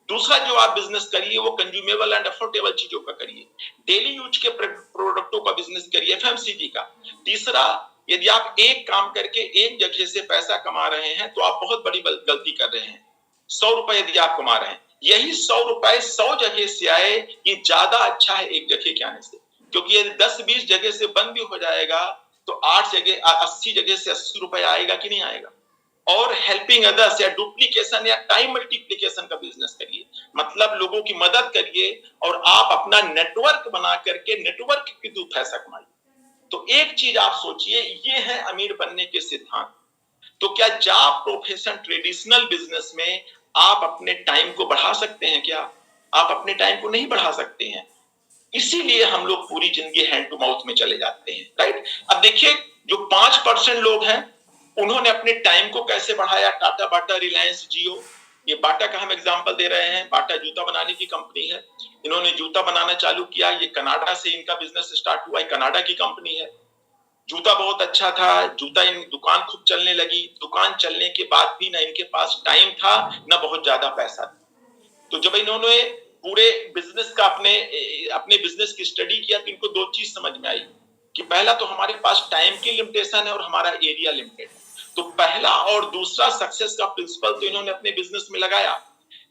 दूसरा, जो आप बिजनेस करिए वो कंज्यूमेबल एंड अफोर्डेबल चीजों का करिए, डेली यूज के प्रोडक्टों का बिजनेस करिए, एफएमसीजी का। तीसरा, यदि आप एक काम करके एक जगह से पैसा कमा रहे हैं तो आप बहुत बड़ी गलती कर रहे हैं। 100 रुपए यदि आप कमा रहे हैं, यही 100 रुपए 100 जगह से आए, ये ज्यादा अच्छा है एक जगह के आने से। क्योंकि यदि 10-20 जगह से बंद भी हो जाएगा तो 8 जगह 80 जगह से 80 रुपए आएगा कि नहीं आएगा। और हेल्पिंग अदर्स या डुप्लीकेशन या टाइम मल्टीप्लीकेशन का बिजनेस करिए, मतलब लोगों की मदद करिए और आप अपना नेटवर्क बना करके नेटवर्क के थ्रू पैसा कमाइए। तो एक चीज आप सोचिए, ये है अमीर बनने के सिद्धांत। तो क्या जॉब प्रोफेशन ट्रेडिशनल बिजनेस में आप अपने टाइम को बढ़ा सकते हैं क्या? आप अपने टाइम को नहीं बढ़ा सकते हैं, इसीलिए हम लोग पूरी जिंदगी हैंड टू माउथ में चले जाते हैं, राइट। अब देखिए, जो 5% लोग हैं उन्होंने अपने टाइम को कैसे बढ़ाया। टाटा, बाटा, रिलायंस, जियो। ये बाटा का हम एग्जांपल दे रहे हैं। बाटा जूता बनाने की कंपनी है, इन्होंने जूता बनाना चालू किया, ये कनाडा से इनका बिजनेस स्टार्ट हुआ है, कनाडा की कंपनी है। जूता बहुत अच्छा था, जूता इन दुकान खूब चलने लगी। दुकान चलने के बाद भी ना इनके पास टाइम था ना बहुत ज्यादा पैसा था। तो जब इन्होंने पूरे बिजनेस का अपने बिजनेस की स्टडी किया तो इनको 2 चीज समझ में आई कि पहला तो हमारे पास टाइम की लिमिटेशन है और हमारा एरिया लिमिटेड है। तो पहला और दूसरा सक्सेस का प्रिंसिपल तो इन्होंने अपने बिजनेस में लगाया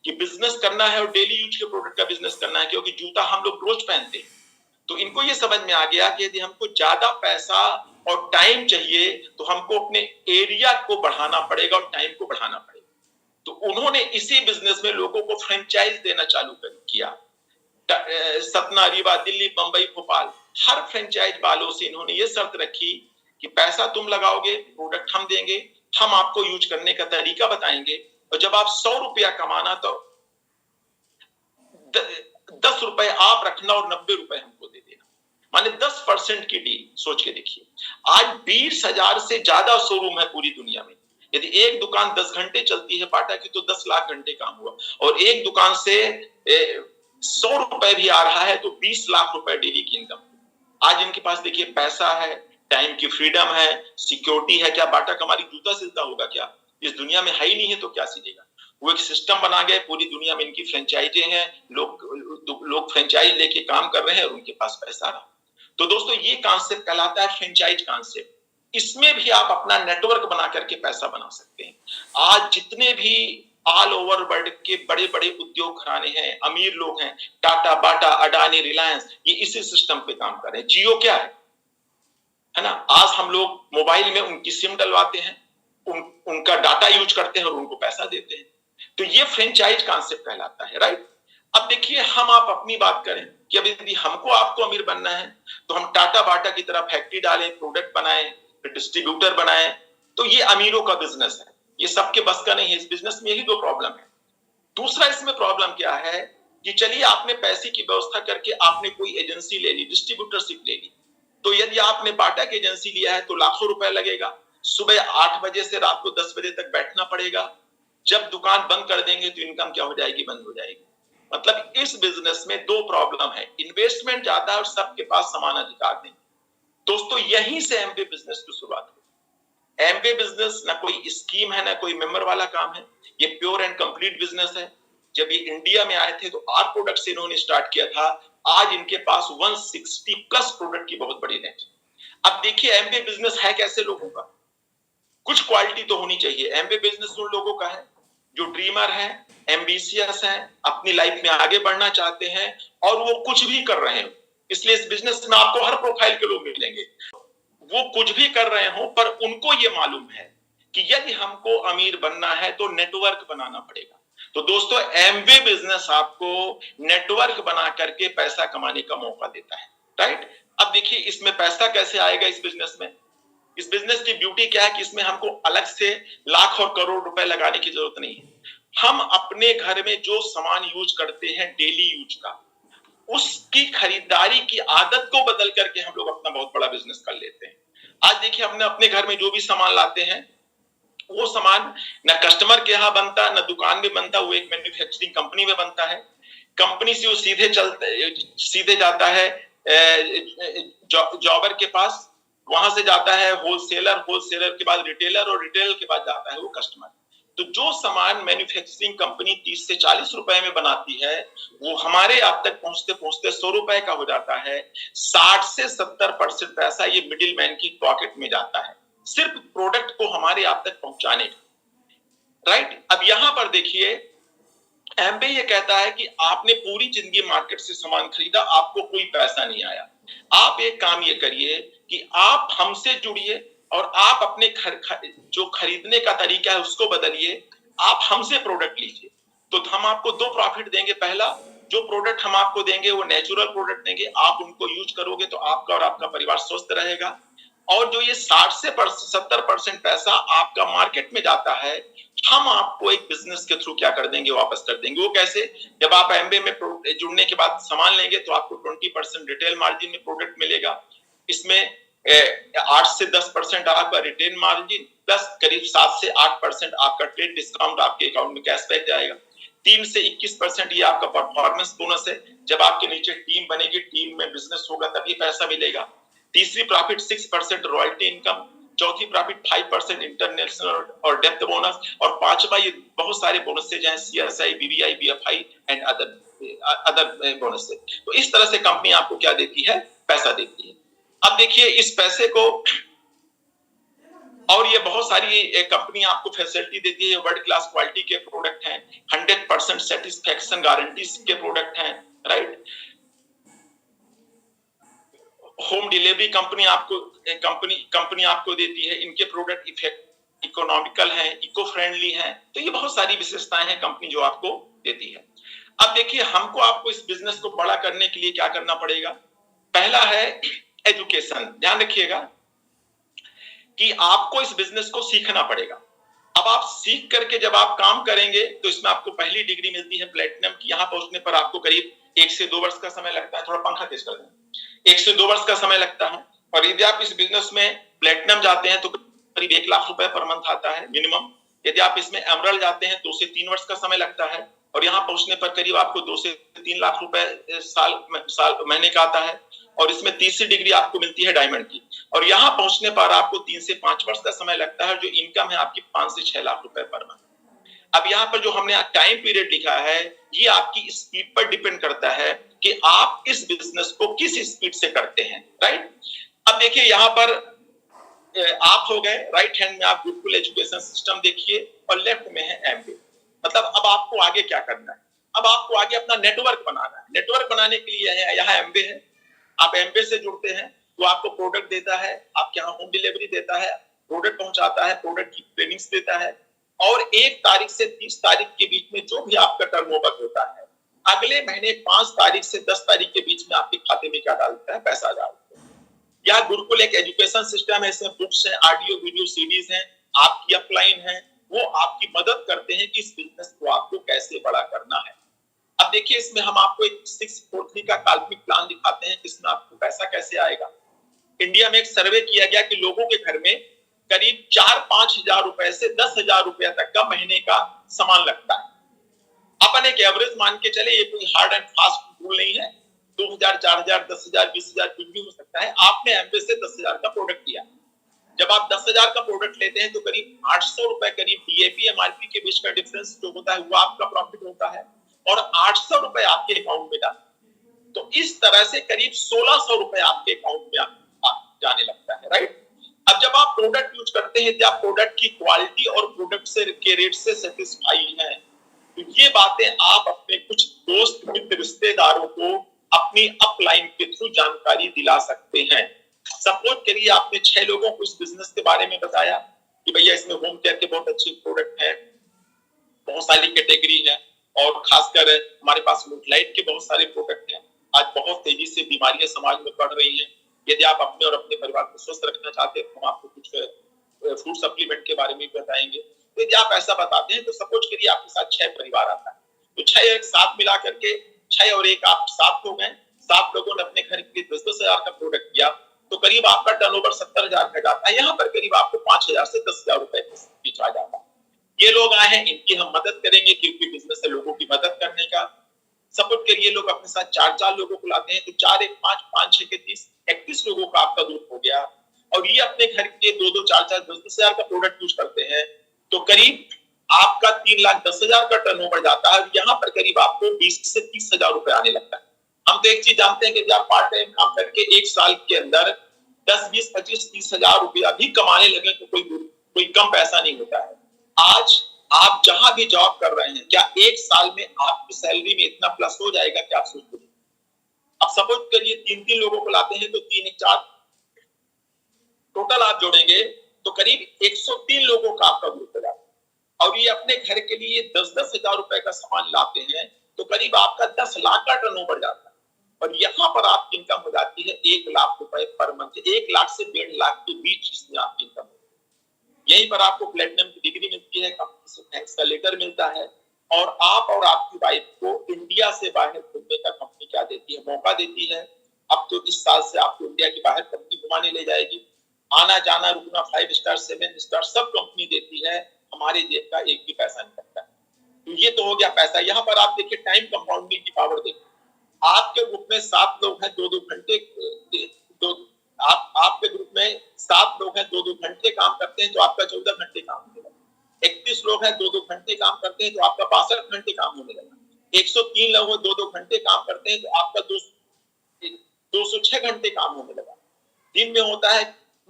कि बिजनेस करना है और डेली यूज के प्रोडक्ट का बिजनेस करना है, क्योंकि जूता हम लोग रोज पहनते हैं। तो इनको ये समझ में आ गया कि यदि हमको ज्यादा पैसा और टाइम चाहिए तो हमको अपने एरिया को बढ़ाना पड़ेगा और टाइम को बढ़ाना पड़ेगा। तो उन्होंने इसी बिजनेस में लोगों को फ्रेंचाइज देना चालू किया। सतना, रीवा, दिल्ली, बंबई, भोपाल, हर फ्रेंचाइज वालों से इन्होंने ये शर्त रखी कि पैसा तुम लगाओगे, प्रोडक्ट हम देंगे, हम आपको यूज करने का तरीका बताएंगे, और जब आप 100 रुपया कमाना तो 10 रुपए आप रखना और 90 रुपए हमको दे देना, माने 10% की डील। सोच के देखिए, आज 20,000 से ज्यादा शोरूम है पूरी दुनिया में। यदि एक दुकान 10 घंटे चलती है बाटा की तो 10 लाख घंटे काम हुआ, और एक दुकान से 100 रुपए भी आ रहा है तो 20 लाख रुपए डेली की इनकम। आज इनके पास देखिए पैसा है, टाइम की फ्रीडम है, सिक्योरिटी है। क्या बाटा का हमारी जूता सिलता होगा क्या? इस दुनिया में है ही नहीं है तो क्या सिलेगा। वो एक सिस्टम बना गए, पूरी दुनिया में इनकी फ्रेंचाइजे हैं, लोग फ्रेंचाइज लेके काम कर रहे हैं और उनके पास पैसा रहा। तो दोस्तों, ये कॉन्सेप्ट कहलाता है फ्रेंचाइज कॉन्सेप्ट। इसमें भी आप अपना नेटवर्क बना करके पैसा बना सकते हैं। आज जितने भी ऑल ओवर वर्ल्ड के बड़े बड़े उद्योग घराने हैं, अमीर लोग हैं, टाटा, बाटा, अडानी, रिलायंस, ये इसी सिस्टम पे काम कर रहे हैं। जियो क्या है ना, आज हम लोग मोबाइल में उनकी सिम डलवाते हैं, उनका डाटा यूज करते हैं और उनको पैसा देते हैं। तो ये फ्रेंचाइज कॉन्सेप्ट कहलाता है, राइट। अब देखिए, हम आप अपनी बात करें कि अब यदि हमको आपको अमीर बनना है तो हम टाटा, बाटा की तरह फैक्ट्री डालें, प्रोडक्ट बनाएं, फिर डिस्ट्रीब्यूटर बनाएं, तो ये अमीरों का बिजनेस है, ये सबके बस का नहीं है। इस बिजनेस में यही 2 प्रॉब्लम है। दूसरा इसमें प्रॉब्लम क्या है कि चलिए आपने पैसे की व्यवस्था करके आपने कोई एजेंसी ले ली, डिस्ट्रीब्यूटरशिप ले ली, तो यदि आपने बाटा की एजेंसी लिया है तो लाखों रुपए लगेगा। सुबह 8 बजे से रात को 10 बजे तक बैठना पड़ेगा। जब दुकान बंद कर देंगे तो इनकम क्या हो जाएगी, बंद हो जाएगी। मतलब इस बिजनेस में 2 प्रॉब्लम है, इन्वेस्टमेंट ज्यादा है और सबके पास समान अधिकार नहीं। दोस्तों, यहीं से एमबीए बिजनेस की शुरुआत हुई। एमबीए बिजनेस ना कोई स्कीम है ना कोई मेंबर वाला काम है, ये प्योर एंड कंप्लीट बिजनेस है। जब ये इंडिया में आए थे तो 8 प्रोडक्ट से इन्होंने स्टार्ट किया था, आज इनके पास 160 प्लस प्रोडक्ट की बहुत बड़ी रेंज। अब देखिए, एमबीए बिजनेस है कैसे लोगों का, कुछ क्वालिटी तो होनी चाहिए। एमबीए बिजनेस उन लोगों का है जो ड्रीमर है, एम्बिशियस है, अपनी लाइफ में आगे बढ़ना चाहते हैं और वो कुछ भी कर रहे हैं। इसलिए इस बिजनेस में आपको हर प्रोफाइल के लोग मिलेंगे। वो कुछ भी कर रहे हो पर उनको ये मालूम है कि यदि हमको अमीर बनना है तो नेटवर्क बनाना पड़ेगा। तो दोस्तों, एमबीए बिजनेस आपको नेटवर्क बना करके पैसा कमाने का मौका देता है। राइट। अब देखिए इसमें पैसा कैसे आएगा इस बिजनेस में। इस बिजनेस की ब्यूटी क्या है कि इसमें हमको अलग से लाख और करोड़ रुपए लगाने की जरूरत नहीं है। हम अपने घर में जो सामान यूज करते हैं डेली यूज का, उसकी खरीदारी की आदत को बदल करके हम लोग अपना बहुत बड़ा बिजनेस कर लेते हैं। आज देखिए हमने अपने घर में जो भी सामान लाते हैं, वो सामान न कस्टमर के यहाँ बनता, न दुकान में बनता, वो एक मैन्युफैक्चरिंग कंपनी में बनता है। कंपनी से वो सीधे जाता है जॉबर के पास, वहां से जाता है होलसेलर के बाद रिटेलर, और रिटेलर के बाद जाता है वो कस्टमर। तो जो सामान मैन्युफैक्चरिंग कंपनी 30 से 40 रुपए में बनाती है, वो हमारे आप तक पहुंचते पहुंचते 100 रुपए का हो जाता है। 60 से 70% पैसा ये मिडिल मैन की पॉकेट में जाता है, सिर्फ प्रोडक्ट को हमारे आप तक पहुंचाने का। राइट। अब यहां पर देखिए एमबे ये कहता है कि आपने पूरी जिंदगी मार्केट से सामान खरीदा, आपको कोई पैसा नहीं आया। आप एक काम ये करिए कि आप हमसे जुड़िए और आप अपने जो खरीदने का तरीका है उसको बदलिए, आप हमसे प्रोडक्ट लीजिए। तो हम आपको दो प्रॉफिट देंगे। पहला, जो प्रोडक्ट हम आपको देंगे वो नेचुरल प्रोडक्ट देंगे, आप उनको यूज करोगे तो आपका और आपका परिवार स्वस्थ रहेगा। और जो ये 60 से 70% पैसा आपका मार्केट में जाता है, हम आपको एक बिजनेस के थ्रू क्या कर देंगे, वापस कर देंगे। वो कैसे? जब आप एमबे में जुड़ने के बाद सामान लेंगे तो आपको 20% रिटेल मार्जिन में प्रोडक्ट मिलेगा। इसमें 8 से 10% आपका रिटेल मार्जिन प्लस करीब 7 से 8% आपका ट्रेड डिस्काउंट आपके अकाउंट में कैशबैक जाएगा। 3 से 21% ये आपका परफॉर्मेंस बोनस है। जब आपके नीचे टीम बनेगी, टीम में बिजनेस होगा, तभी पैसा मिलेगा। तीसरी प्रॉफिट 6% रॉयल्टी इनकम, चौथी प्रॉफिट 5% इंटरनेशनल और डेप्थ बोनस, और पांचवा ये बहुत सारे बोनसेज हैं, CSI, BBI, BFI and other bonus. तो इस तरह से कंपनी आपको क्या देती है, पैसा देती है। अब देखिए इस पैसे को, और ये बहुत सारी कंपनी आपको फैसिलिटी देती है, वर्ल्ड क्लास क्वालिटी के प्रोडक्ट हैं, 100% सेटिस्फेक्शन गारंटी के प्रोडक्ट हैं। राइट। होम डिलीवरी कंपनी आपको देती है। इनके प्रोडक्ट इफेक्ट इकोनॉमिकल हैं, इको फ्रेंडली हैं। तो ये बहुत सारी विशेषताएं हैं कंपनी जो आपको देती है। अब देखिए हमको आपको इस बिजनेस को बड़ा करने के लिए क्या करना पड़ेगा। पहला है एजुकेशन। ध्यान रखिएगा कि आपको इस बिजनेस को सीखना पड़ेगा। अब आप सीख करके जब आप काम करेंगे तो इसमें आपको पहली डिग्री मिलती है प्लेटिनम की। यहां पहुंचने पर आपको करीब 1 से 2 वर्ष का समय लगता है। थोड़ा पंखा तेज कर दें। 1 से 2 वर्ष का समय लगता है। और यदि आप इस बिजनेस में प्लेटिनम जाते हैं तो करीब 1 लाख रुपए पर मंथ आता है मिनिमम। यदि आप इसमें एमरल्ड जाते हैं 2 से 3 वर्ष का समय लगता है। और यहाँ पहुंचने पर करीब आपको 2 से 3 लाख रुपए साल महीने का आता है। और इसमें तीसरी डिग्री आपको मिलती है डायमंड की। और यहाँ पहुंचने पर आपको 3 से 5 वर्ष का समय लगता है। जो इनकम है आपकी 5 से 6 लाख रुपए पर मंथ। अब यहाँ पर जो हमने टाइम पीरियड लिखा है, ये आपकी स्पीड पर डिपेंड करता है कि आप इस बिजनेस को किस स्पीड से करते हैं। राइट। अब देखिए यहाँ पर आप हो गए, राइट हैंड में आप गुरुकुल एजुकेशन सिस्टम देखिए और लेफ्ट में है एमबे। मतलब अब आपको आगे क्या करना है, अब आपको आगे अपना नेटवर्क बनाना है। नेटवर्क बनाने के लिए यहाँ एमबे है। आप एमबे से जुड़ते हैं तो आपको प्रोडक्ट देता है, आपके यहाँ होम डिलीवरी देता है, प्रोडक्ट पहुंचाता है, प्रोडक्ट की ट्रेनिंग्स देता है। और 1 तारीख से 30 तारीख के बीच में जो भी आपका टर्नओवर होता है, अगले महीने 5 तारीख से 10 तारीख के बीच में आपके खाते में क्या डालता है, पैसा डालता है। यह गुरुकुल एक एजुकेशन सिस्टम है। इसमें बुक्स हैं, ऑडियो वीडियो सीरीज हैं, आपकी अपलाइन है, वो आपकी मदद करते हैं कि इस बिजनेस को आपको कैसे बड़ा करना है। अब देखिए इसमें हम आपको एक 643 का काल्पनिक प्लान दिखाते हैं, इसमें आपको पैसा कैसे आएगा। इंडिया में एक सर्वे किया गया कि लोगों के घर में करीब 4-5 हजार रुपए से 10 हजार रुपए तक का महीने का सामान लगता है। अपन एक एवरेज मान के चले, ये कोई हार्ड एंड फास्ट रूल नहीं है। 2000, 4000, 10,000, 20,000 कुछ भी हो सकता है। आपने एमबे से 10,000 का प्रोडक्ट लिया। जब आप 10,000 का प्रोडक्ट लेते हैं तो करीब 800 रुपए करीब डीएपी एमआरपी के बीच का डिफरेंस जो होता है वो आपका प्रॉफिट होता है। और 800 रुपए आपके अकाउंट में जाते हैं। तो इस तरह से करीब 1600 रुपए आपके अकाउंट में जाने लगता है। राइट। अब जब आप प्रोडक्ट यूज करते हैं तो आप प्रोडक्ट की क्वालिटी और प्रोडक्ट से के रेट से सेटिस्फाई हैं, तो ये बातें आप अपने कुछ दोस्त मित्र रिश्तेदारों को अपनी अपलाइन के थ्रू जानकारी दिला सकते हैं। सपोज करिए आपने 6 लोगों को इस बिजनेस के बारे में बताया कि भैया इसमें होम केयर के बहुत अच्छे प्रोडक्ट हैं, बहुत सारी कैटेगरी है, और खासकर हमारे पास लाइट के बहुत सारे प्रोडक्ट हैं। आज बहुत तेजी से बीमारियां समाज में बढ़ रही हैं। यदि आप अपने और अपने परिवार को स्वस्थ रखना चाहते हैं तो हम आपको कुछ फूड सप्लीमेंट के बारे में भी बताएंगे। तो यदि आप ऐसा बताते हैं तो सपोज करिए आपके साथ 6 परिवार आता है, तो 6 एक साथ मिला करके 6 और 1 आप 7 लोग हैं, 7 लोगों ने अपने घर के लिए 10-10 हजार का प्रोडक्ट किया, तो करीब आपका टर्नओवर 70,000 का जाता है। यहाँ पर करीब आपको 5,000 से 10,000 रुपए बीच आ जाता है। ये लोग आए हैं, इनकी हम मदद करेंगे क्योंकि बिजनेस है लोगों की मदद करने का। सपोर्ट करिए लोग अपने साथ 4-4 लोगों को लाते हैं, तो 4 1 5 5 6 के 30 31 लोगों का आपका ग्रुप हो गया, और ये अपने घर के 2-2 4-4 10-10 हजार का प्रोडक्ट यूज करते हैं, तो करीब आपका 3,10,000 का टर्नओवर जाता है। यहाँ पर करीब आपको 20 से 30,000 रुपए आने लगता है। हम तो एक चीज जानते हैं कि जब पार्ट टाइम काम करके 1 साल के अंदर 10, 20, 25, 30,000 रुपया भी कमाने लगे तो कोई कम पैसा नहीं होता है। आज आप जहां भी जॉब कर रहे हैं, क्या 1 साल में आपकी सैलरी में इतना प्लस हो जाएगा कि आप सोचते हैं? अब सपोज करिए 3-3 लोगों को लाते हैं तो 3 1 4 टोटल आप जोड़ेंगे तो करीब 103 लोगों का आपका ग्रुप है, और ये अपने घर के लिए 10-10 हजार रुपए का सामान लाते हैं, तो करीब आपका 10 लाख का टर्नओवर जाता है। और यहाँ पर आपकी इनकम हो जाती है 1 लाख रुपए पर मंथ, 1 लाख से 1.5 लाख के बीच इसमें आपकी इनकम। यहीं पर आपको प्लेटिनम की डिग्री मिलती है, कंपनी से थैंक्स का लेटर मिलता है, और आप और आपकी वाइफ को इंडिया से बाहर घूमने का कंपनी क्या देती है, मौका देती है। अब तो इस साल से आपको इंडिया के बाहर कंपनी घुमाने ले जाएगी, आना जाना रुकना 5 स्टार 7 स्टार सब कंपनी देती है, हमारे जेब का एक भी पैसा नहीं लगता। तो ये तो हो गया पैसा। यहाँ पर आप देखिए टाइम कंपाउंडिंग की पावर देखिए, आपके ग्रुप में 7 लोग हैं, 2-2 घंटे दो आपके ग्रुप में 7 लोग हैं, 2-2 घंटे काम करते हैं तो आपका 14 घंटे काम होने लगा। 31 लोग हैं, 2-2 घंटे काम करते हैं तो आपका 62 घंटे काम होने लगा। 103 लोग हैं, 2-2 घंटे काम करते हैं तो आपका 206 घंटे काम होने लगा। दिन में होता है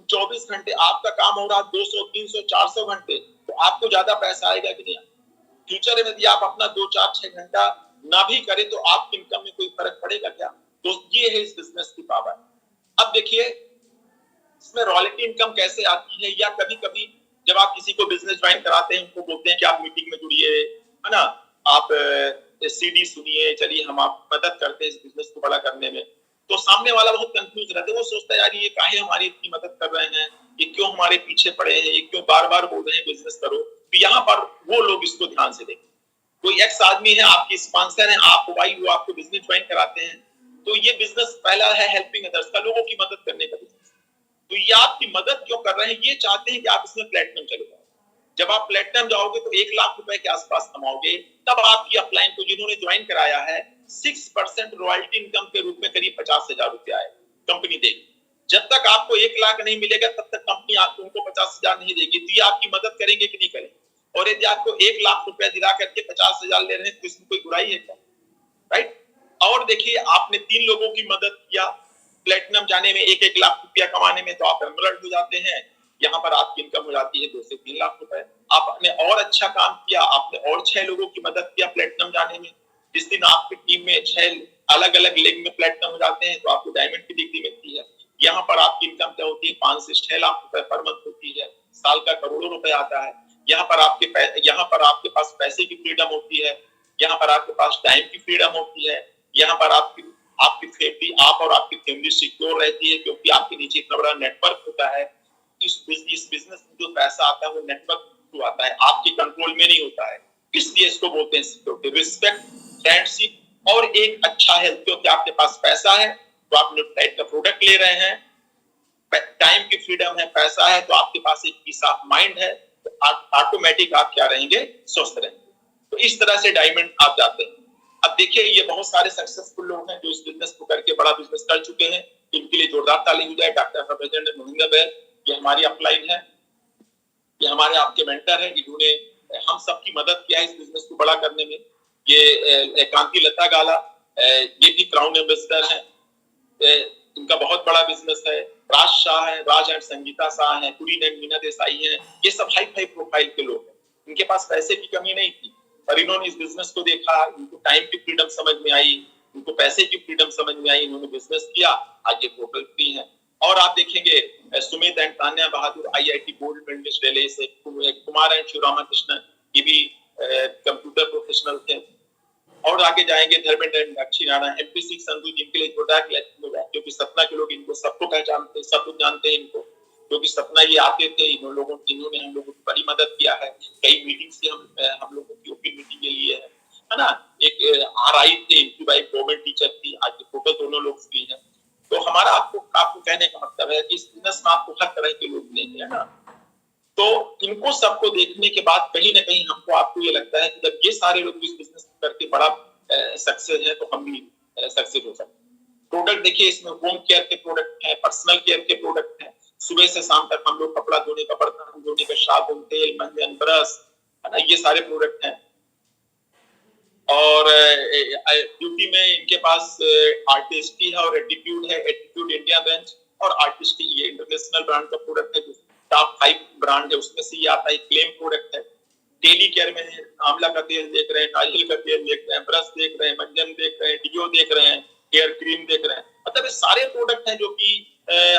24 घंटे, आपका काम हो रहा 200, 300, 400 घंटे, तो आपको ज्यादा पैसा आएगा कि नहीं? फ्यूचर में यदि आप अपना 2, 4, 6 घंटा ना भी करें तो आपकी इनकम में कोई फर्क पड़ेगा क्या? तो ये है इस बिजनेस की पावर। अब देखिए इसमें रॉयल्टी इनकम कैसे आती है, या कभी कभी जब आप किसी को बिजनेस ज्वाइन कराते हैं, उनको बोलते हैं कि आप मीटिंग में जुड़िए, है ना, आप सीडी सुनिए, चलिए हम आप मदद करते हैं इस बिजनेस को बड़ा करने में, तो सामने वाला बहुत कंफ्यूज रहता है। वो सोचता है यार ये काहे हमारी इतनी मदद कर रहे हैं, ये क्यों हमारे पीछे पड़े हैं, ये क्यों बार बार बोल रहे हैं बिजनेस करो। तो यहाँ पर वो लोग इसको ध्यान से देखें। कोई एक्स आदमी है, आपकी स्पॉन्सर है, आप भाई वो आपको बिजनेस ज्वाइन कराते हैं, तो ये बिजनेस पहला है हेल्पिंग अदर्स का, लोगों की मदद करने का बिजनेस। तो ये आपकी मदद क्यों कर रहे हैं? ये चाहते हैं कि आप इसमें प्लेटिनम चले जाओ। जब आप प्लेटिनम जाओगे तो 1 लाख रुपए के आसपास कमाओगे, तब आपकी अपलाइन को जिन्होंने ज्वाइन कराया है 6% रॉयल्टी इनकम के रूप में करीब 50,000 रुपया है कंपनी देगी। जब तक आपको 1 लाख नहीं मिलेगा तब तक कंपनी आपको उनको 50,000 नहीं देगी। तो ये आपकी मदद करेंगे कि नहीं करेंगे? और यदि आपको 1 लाख रुपया दिला करके 50,000 ले रहे हैं तो इसमें कोई बुराई है क्या? राइट। और देखिए आपने 3 लोगों की मदद किया प्लेटिनम जाने में, 1-1 लाख रुपया कमाने में, तो आप एमरल्ड हो जाते हैं। यहाँ पर आपकी इनकम हो जाती है 2 से 3 लाख रुपए। आपने और अच्छा काम किया, आपने और 6 लोगों की मदद किया प्लेटिनम जाने में। जिस दिन आपकी टीम में 6 अलग अलग लेग में प्लेटिनम हो जाते हैं तो आपको डायमंड की डिग्री मिलती है। यहाँ पर आपकी इनकम क्या होती है? 5 से 6 लाख रुपए पर मंथ होती है, साल का करोड़ों रुपए आता है। यहाँ पर आपके पास पैसे की फ्रीडम होती है, यहाँ पर आपके पास टाइम की फ्रीडम होती है, यहाँ पर आपकी फैमिली, आप और आपकी फैमिली सिक्योर रहती है क्योंकि आपके नीचे इतना बड़ा नेटवर्क होता है। इस बिजनेस में जो पैसा आता है वो नेटवर्क थ्रू आता है, आपके कंट्रोल में नहीं होता है। इसलिए इसको बोलते हैं सिक्योरिटी, रिस्पेक्ट, फ्रेंडशिप और एक अच्छा हेल्थ। क्योंकि आपके पास पैसा है तो आप न्यूट्राइट का प्रोडक्ट ले रहे हैं, टाइम की फ्रीडम है, पैसा है, तो आपके पास एक पीस ऑफ माइंड है, तो ऑटोमेटिक आप क्या रहेंगे? स्वस्थ रहेंगे। तो इस तरह से डायमंड आप जाते हैं। अब देखिए ये बहुत सारे सक्सेसफुल लोग हैं जो इस बिजनेस को करके बड़ा बिजनेस कर चुके हैं, इनके लिए जोरदार ताली हो जाए। डॉक्टर हरभजन मोहिंदर बैर, ये हमारी अपलाइन है, ये हमारे आपके मेंटर है, इन्होंने हम सबकी मदद किया है इस बिजनेस को बड़ा करने में। ये कांति लता गाला, ये भी क्राउन एम्बेसडर है, इनका बहुत बड़ा बिजनेस है। राज शाह है, राज एंड संगीता शाह है, कुरीन एंड मीना देसाई है, ये सब हाई फाई प्रोफाइल के लोग हैं। इनके पास पैसे की कमी नहीं थी, पर इन्होंने इस बिजनेस को देखा, इनको टाइम की फ्रीडम समझ में आई, इनको पैसे की फ्रीडम समझ में आई, इन्होंने बिजनेस किया, आज ये टोटल फ्री है। और आप देखेंगे Sumit and Tanya Bahadur IIT gold medalist Delhi से, कुमार एंड शिवरामा कृष्णन, ये भी कंप्यूटर प्रोफेशनल थे। और आगे जाएंगे धर्मेंद्र मीनाक्षी राणा, MP6 संधू, जिनके लिए जोरदार क्योंकि सपना के लोग इनको सबको पहचानते हैं, सब लोग जानते हैं इनको, क्योंकि सपना ये आते थे, इन्होंने हम लोगों की बड़ी मदद किया है, कई मीटिंग्स की हम लोगों की ओपन मीटिंग के लिए है ना। एक RI थे, इनकी वाइफ गवर्नमेंट टीचर थी, आज टोटल दोनों लोग फ्री हैं। तो हमारा आपको कहने का मतलब है कि इस बिजनेस में आपको हर तरह के लोग मिलेंगे, है ना। तो इनको सबको देखने के बाद कहीं ना कहीं आपको ये लगता है कि जब ये सारे लोग इस बिजनेस करके बड़ा सक्सेस है तो हम भी सक्सेस हो सकते हैं। प्रोडक्ट देखिए, इसमें होम केयर के प्रोडक्ट हैं, पर्सनल केयर के प्रोडक्ट हैं, सुबह से शाम तक हम लोग कपड़ा धोने का, बर्तन धोने का, साबुन, तेल, मंजन, ब्रश, है ना, ये सारे प्रोडक्ट हैं। और ब्यूटी में इनके पास आर्टिस्टी है और एटीट्यूड है, एटीट्यूड इंडिया ब्रांच और आर्टिस्टी ये इंटरनेशनल ब्रांड का प्रोडक्ट है, जो टॉप 5 ब्रांड है उसमें से ये आता है, क्लेम प्रोडक्ट है। डेली केयर में आंवला का तेल देख रहे हैं, नारियल का तेल देख रहे हैं, ब्रश देख रहे हैं, मंजन देख रहे हैं, डिओ देख रहे हैं, हेयर क्रीम देख रहे हैं, मतलब ये सारे प्रोडक्ट हैं जो कि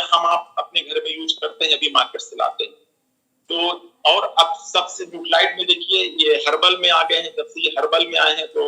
हम आप अपने घर में यूज करते हैं, अभी मार्केट से लाते हैं। तो और अब सबसे न्यूट्राइट में देखिए ये हर्बल में आ गए हैं, जब से ये हर्बल में आए हैं तो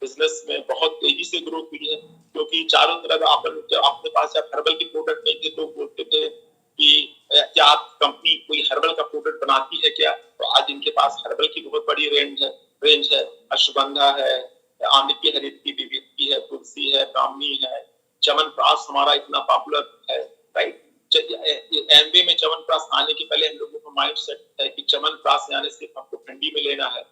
बिजनेस में बहुत तेजी से ग्रोथ हुई है, क्योंकि चारों तरफ अपने पास जब हर्बल के प्रोडक्ट नहीं थे तो बोलते थे कि क्या आप कंपनी कोई हर्बल का प्रोडक्ट बनाती है क्या, तो आज इनके पास हर्बल की बहुत बड़ी रेंज है, अश्वगंधा है, आम्ल की हरित की विभूति है, तुलसी है, ब्राह्मी है, च्यवनप्राश हमारा इतना पॉपुलर है, राइट। एमवे में च्यवनप्राश आने के पहले हम लोगों का माइंड सेट है कि च्यवनप्राश आने से हमको ठंडी में लेना है।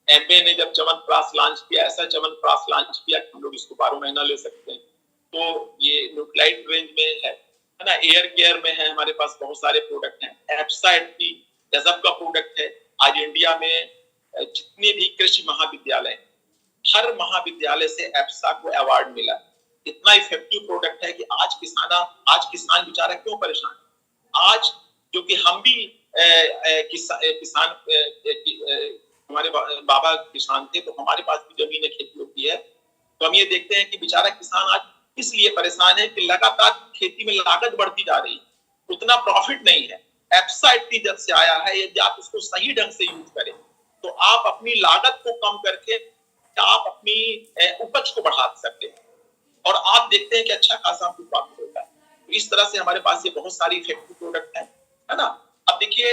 एमवे ने जब च्यवनप्राश लॉन्च किया, ऐसा च्यवनप्राश लॉन्च किया कि हम लोग इसको 12 महीना ले सकते हैं। तो ये न्यूट्राइट रेंज में है ना। एयर केयर में है हमारे पास बहुत सारे प्रोडक्ट हैं। एप्साइड की गजब का प्रोडक्ट है। आज इंडिया में जितने भी कृषि महाविद्यालय, हर महाविद्यालय से एप्सा को अवार्ड मिला। इतना इफेक्टिव प्रोडक्ट है कि आज किसान बेचारा क्यों परेशान है। आज क्योंकि हम भी किसान हमारे बाबा किसान थे, तो हमारे पास भी जमीन खेती होती है, तो हम ये देखते हैं कि बेचारा किसान आज इसलिए परेशान है कि लगातार खेती में लागत बढ़ती जा रही है, उतना प्रॉफिट नहीं है। एप्साइड जब से आया है, यदि आप उसको सही ढंग से यूज करें तो आप अपनी लागत को कम करके आप अपनी उपज को बढ़ा सकते हैं और आप देखते हैं कि अच्छा खासा आपको प्रॉफिट होता है। तो इस तरह से हमारे पास ये बहुत सारी इफेक्टिव प्रोडक्ट है ना। अब देखिए,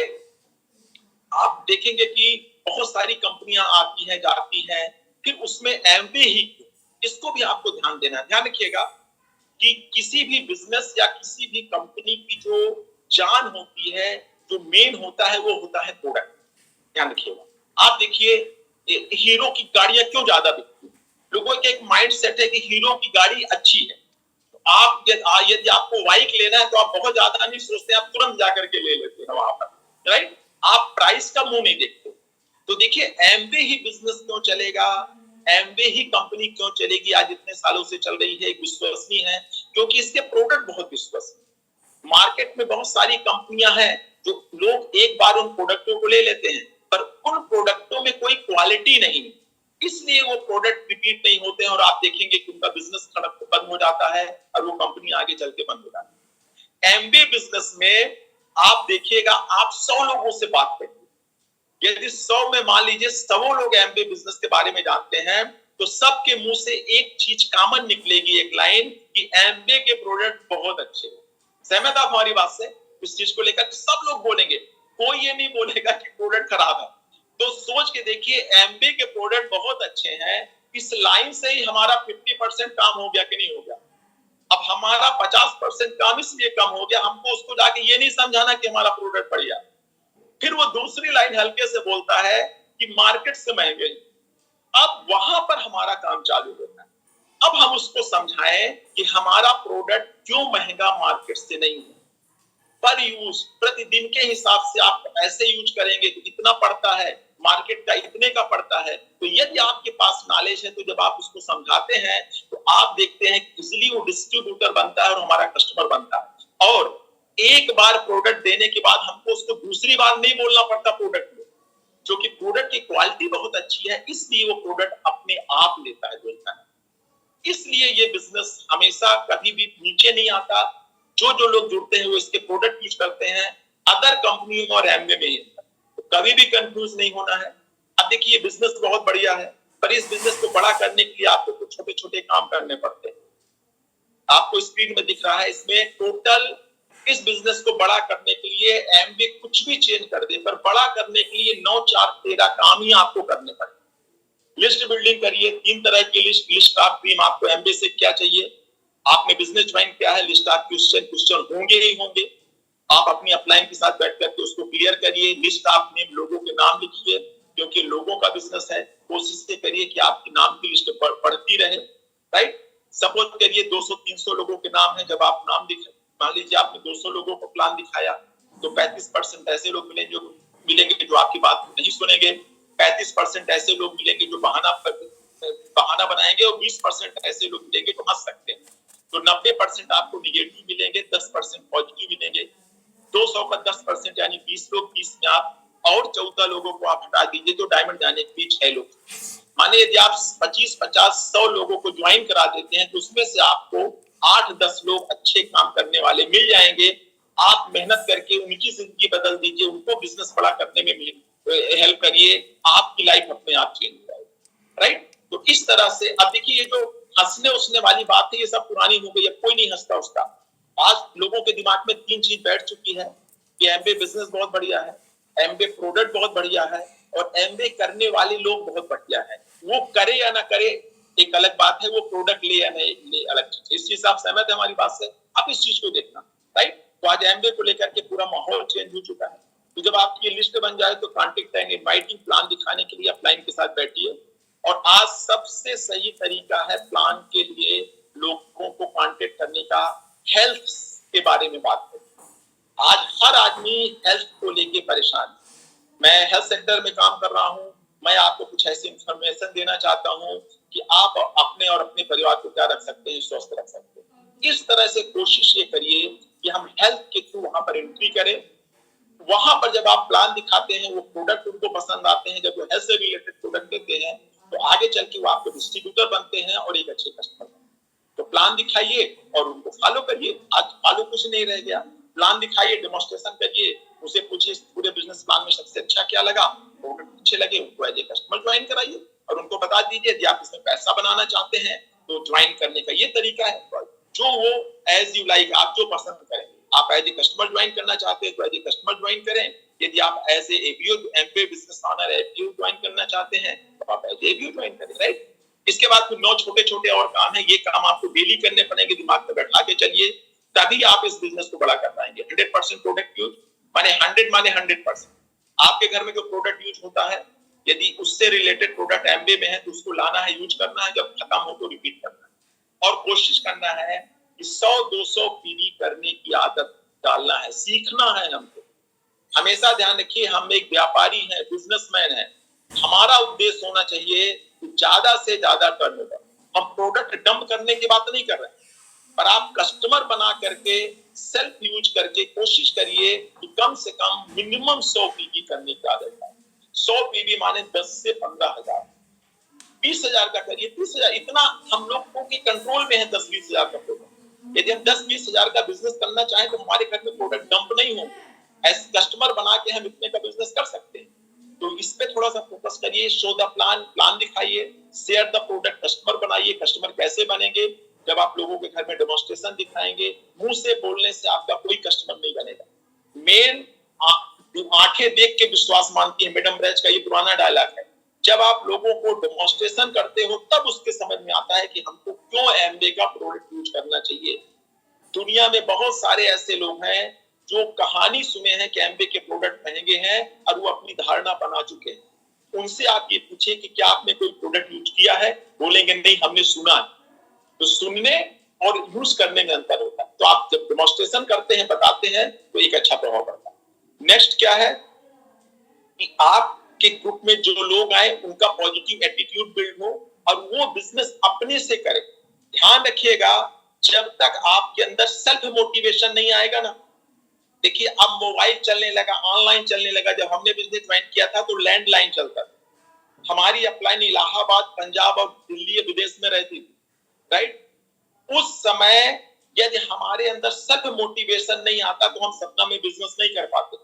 आप देखेंगे कि बहुत सारी कंपनियां आती हैं जाती हैं, फिर उसमें एमवे ही, इसको भी आपको ध्यान रखिएगा कि किसी भी बिजनेस या किसी भी कंपनी की जो जान होती है, जो मेन होता है, वो होता है प्रोडक्ट। ध्यान रखिएगा। आप देखिए हीरो की गाड़ियां क्यों ज्यादा बिकती है, लोगों का एक माइंड सेट है कि हीरो की गाड़ी अच्छी है, तो आप यदि आपको बाइक लेना है तो आप बहुत ज्यादा नहीं सोचते, आप तुरंत जाकर के ले लेते हैं वहां पर, राइट। आप प्राइस का मुंह नहीं देखते। तो देखिए एमवे ही बिजनेस क्यों चलेगा, एमवे ही कंपनी क्यों चलेगी, आज इतने सालों से चल रही है, विश्वसनीय है, क्योंकि इसके प्रोडक्ट बहुत विश्वसनीय। मार्केट में बहुत सारी कंपनियां हैं जो लोग एक बार उन प्रोडक्टों को ले लेते हैं, पर उन प्रोडक्टों में कोई क्वालिटी नहीं, इसलिए वो प्रोडक्ट रिपीट नहीं होते हैं और आप देखेंगे कि उनका बिजनेस बंद हो जाता है और वो कंपनी आगे चल के बंद हो जाती है। एमबी बिजनेस में आप देखिएगा, आप 100 लोगों से बात करिए, यदि 100 में मान लीजिए 100 लोग एमबी बिजनेस के बारे में जानते हैं, तो सबके मुंह से एक चीज कॉमन निकलेगी, एक लाइन कि एमबी के प्रोडक्ट बहुत अच्छे हैं। सहमत आप हमारी बात से? इस चीज को लेकर सब लोग बोलेंगे, कोई ये नहीं बोलेगा कि प्रोडक्ट खराब है। तो सोच के देखिए, एमबी के प्रोडक्ट बहुत अच्छे हैं, इस लाइन से ही हमारा 50% काम हो गया कि नहीं हो गया। अब हमारा 50% काम इसलिए कम हो गया, हमको उसको जाके ये नहीं समझाना कि हमारा प्रोडक्ट बढ़िया। फिर वो दूसरी लाइन हल्के से बोलता है कि मार्केट से महंगे। अब वहां पर हमारा काम चालू होता है। अब हम उसको समझाएं कि हमारा प्रोडक्ट क्यों महंगा मार्केट से नहीं है। पर यूज प्रतिदिन के हिसाब से आप ऐसे यूज करेंगे तो इतना पड़ता है, मार्केट का इतने का पड़ता है। तो यदि आपके पास नॉलेज है, तो जब आप उसको समझाते हैं तो आप देखते हैं कि इजिली वो डिस्ट्रीब्यूटर बनता है और हमारा कस्टमर बनता है। और एक बार प्रोडक्ट देने के बाद हमको उसको दूसरी बार नहीं बोलना पड़ता प्रोडक्ट में, क्योंकि प्रोडक्ट की क्वालिटी बहुत अच्छी है, इसलिए वो प्रोडक्ट अपने आप लेता है, बोलता है। इसलिए ये बिजनेस हमेशा कभी भी नीचे नहीं आता। जो लोग जुड़ते हैं वो इसके प्रोडक्ट यूज करते हैं, अदर कंपनियों और एमवे में, तो कभी भी कंफ्यूज नहीं होना है। अब देखिए बिजनेस बहुत बढ़िया है, पर इस बिजनेस को बड़ा करने के लिए आपको कुछ छोटे छोटे काम करने पड़ते हैं। आपको स्क्रीन में दिख रहा है, इसमें टोटल इस बिजनेस को बड़ा करने के लिए एमबी कुछ भी चेंज कर दे, पर बड़ा करने के लिए 9 4 13 काम ही आपको करने पड़े। लिस्ट बिल्डिंग करिए, 3 तरह की लिस्ट ऑफ ड्रीम आपको एमबी से क्या चाहिए। आपने बिजनेस ज्वाइन किया है, लिस्ट ऑफ क्वेश्चन होंगे ही होंगे। आप अपनी अपलाइन के साथ बैठ करके उसको क्लियर करिए। लिस्ट ऑफ नेम, लोगों के नाम लिखिए, क्योंकि लोगों का बिजनेस है। कोशिश से करिए कि आपकी नाम की लिस्ट पढ़ती रहे, राइट। सपोज करिए 200-300 लोगों के नाम है। जब आप नाम दिखाए, मान लीजिए आपने 200 लोगों को प्लान दिखाया, तो 35% ऐसे लोग मिलेंगे जो आपकी बात नहीं सुनेंगे, 35% ऐसे लोग मिलेंगे जो बहाना बनाएंगे, और 20% ऐसे लोग मिलेंगे जो हंस सकते हैं। तो 90% आपको निगेटिव मिलेंगे, 10% पॉजिटिव मिलेंगे। 200 का 10% यानी 20 लोग, 20 में आप और 14 लोगों को आप हटा दीजिए, तो डायमंड जाने के बीच 6 लोग। माने यदि आप 25, 50, 100 लोगों को ज्वाइन करा देते हैं, तो उसमें से आपको 8-10 लोग अच्छे काम करने वाले मिल जाएंगे। आप मेहनत करके उनकी जिंदगी बदल दीजिए, उनको बिजनेस बड़ा करने में हेल्प करिए, आपकी लाइफ अपने आप चेंज हो जाएगी, राइट। तो इस तरह से अब देखिए, ये जो हंसने उसने वाली बात है, ये सब पुरानी हो गई, अब कोई नहीं हंसता उसका। आज लोगों के दिमाग में 3 चीज बैठ चुकी है कि एमबीए बिजनेस बहुत बढ़िया है, एमबीए प्रोडक्ट बहुत बढ़िया है, और एमबीए करने वाले लोग बहुत बढ़िया है। वो करे या ना करे एक अलग बात है, वो प्रोडक्ट ले या नहीं ले अलग चीज। इस चीज से आप सहमत है हमारी बात से? आप इस चीज को देखना, राइट। तो आज एमबीए को लेकर के पूरा माहौल चेंज हो चुका है। तो जब आपकी ये लिस्ट बन जाए, तो कॉन्टेक्ट एंड इनवाइटिंग प्लान दिखाने के लिए अपलाइन के साथ बैठिए। और आज सबसे सही तरीका है प्लान के लिए लोगों को कांटेक्ट करने का, हेल्थ के बारे में बात करें। आज हर आदमी हेल्थ को लेके परेशान है। मैं हेल्थ सेक्टर में काम कर रहा हूं, मैं आपको कुछ ऐसी इंफॉर्मेशन देना चाहता हूं कि आप अपने और अपने परिवार को क्या रख सकते हैं, स्वस्थ रख सकते हैं। इस तरह से कोशिश ये करिए कि हम हेल्थ के थ्रू वहां पर एंट्री करें। वहां पर जब आप प्लान दिखाते हैं, वो प्रोडक्ट उनको पसंद आते हैं, जब वो हेल्थ से रिलेटेड प्रोडक्ट देते हैं, तो आगे चल के वो आपके डिस्ट्रीब्यूटर बनते हैं और एक अच्छे कस्टमर बनते हैं। तो प्लान दिखाइए और उनको फॉलो करिए। आज फॉलो कुछ नहीं रह गया, प्लान दिखाइए, डेमोन्स्ट्रेशन करिए, उसे पूछिए पूरे बिजनेस प्लान में सबसे अच्छा क्या लगा, प्रोडक्ट अच्छे लगे, उनको एज ए कस्टमर ज्वाइन कराइए और उनको बता दीजिए यदि आप इसमें पैसा बनाना चाहते हैं तो ज्वाइन करने का ये तरीका है। जो वो एज यू लाइक, आप जो पसंद करें, आप एज ए कस्टमर ज्वाइन करना चाहते हैं तो एज ए कस्टमर ज्वाइन करें। यदि आप as a APO MPO business owner APO join करना चाहते हैं तो आप एज ए एपीओ ज्वाइन करें, राइट। इसके बाद कुछ 9 छोटे छोटे और काम है, ये काम आपको डेली करने पड़ेंगे, दिमाग में बैठा के चलिए, तभी आप इस बिजनेस को बड़ा कर पाएंगे। 100% प्रोडक्ट यूज माने 100 माने 100%। आपके घर में जो प्रोडक्ट यूज होता है, यदि उससे रिलेटेड प्रोडक्ट एमबीए में है तो उसको लाना है, यूज करना है, जब खत्म हो तो रिपीट करना है। और कोशिश करना है कि 100-200 पीवी करने की आदत डालना है, सीखना है हमको। हमेशा ध्यान रखिए, हम एक व्यापारी हैं, बिजनेसमैन हैं। हमारा उद्देश्य होना चाहिए ज्यादा से ज्यादा टर्नओवर। हम प्रोडक्ट डंप करने की बात नहीं कर रहे, पर आप कस्टमर बना करके सेल्फ यूज करके कोशिश करिए कि कम से कम मिनिमम 100 पीवी करने की आदत है। 100 पीवी माने 10 से 15,000, 20,000 का करिए, 30,000, इतना हम लोगों के कंट्रोल में है। 10-20 हजार का प्रोडक्ट, यदि हम 10-20 हजार का बिजनेस करना चाहें तो हमारे घर में प्रोडक्ट डंप नहीं हो, ऐसे कस्टमर बना के हम इतने का बिजनेस कर सकते हैं। तो इस पे थोड़ा सा फोकस करिए, शो द प्लान दिखाइए, शेयर द प्रोडक्ट, कस्टमर बनाइए। कस्टमर कैसे बनेंगे? जब आप लोगों के घर में डेमोन्स्ट्रेशन दिखाएंगे। मुंह से बोलने से आपका कोई कस्टमर नहीं बनेगा। मेन आंखें देख के विश्वास मानती है, मैडम ब्रैज का ये पुराना डायलॉग है। जब आप लोगों को डेमोन्स्ट्रेशन करते हो तब उसके समझ में आता है कि हमको क्यों एमबे का प्रोडक्ट यूज करना चाहिए। दुनिया में बहुत सारे ऐसे लोग हैं जो कहानी सुने हैं कि एमबे के प्रोडक्ट महंगे हैं और वो अपनी धारणा बना चुके हैं। उनसे आप ये पूछिए कि क्या आपने कोई प्रोडक्ट यूज किया है, बोलेंगे नहीं हमने सुना। तो सुनने और यूज करने में अंतर होता है। तो आप जब डेमोन्स्ट्रेशन करते हैं, बताते हैं, तो एक अच्छा प्रभाव पड़ता है। नेक्स्ट क्या है कि आपके ग्रुप में जो लोग आए उनका पॉजिटिव एटीट्यूड बिल्ड हो और वो बिजनेस अपने से करे। ध्यान रखिएगा, जब तक आपके अंदर सेल्फ मोटिवेशन नहीं आएगा ना, देखिए अब मोबाइल चलने लगा, ऑनलाइन चलने लगा। जब हमने बिजनेस ज्वाइन किया था तो लैंडलाइन चलता था। हमारी अपलाइन इलाहाबाद, पंजाब और दिल्ली विदेश में रहती थी, राइट। उस समय यदि हमारे अंदर सेल्फ मोटिवेशन नहीं आता तो हम सपना में बिजनेस नहीं कर पाते।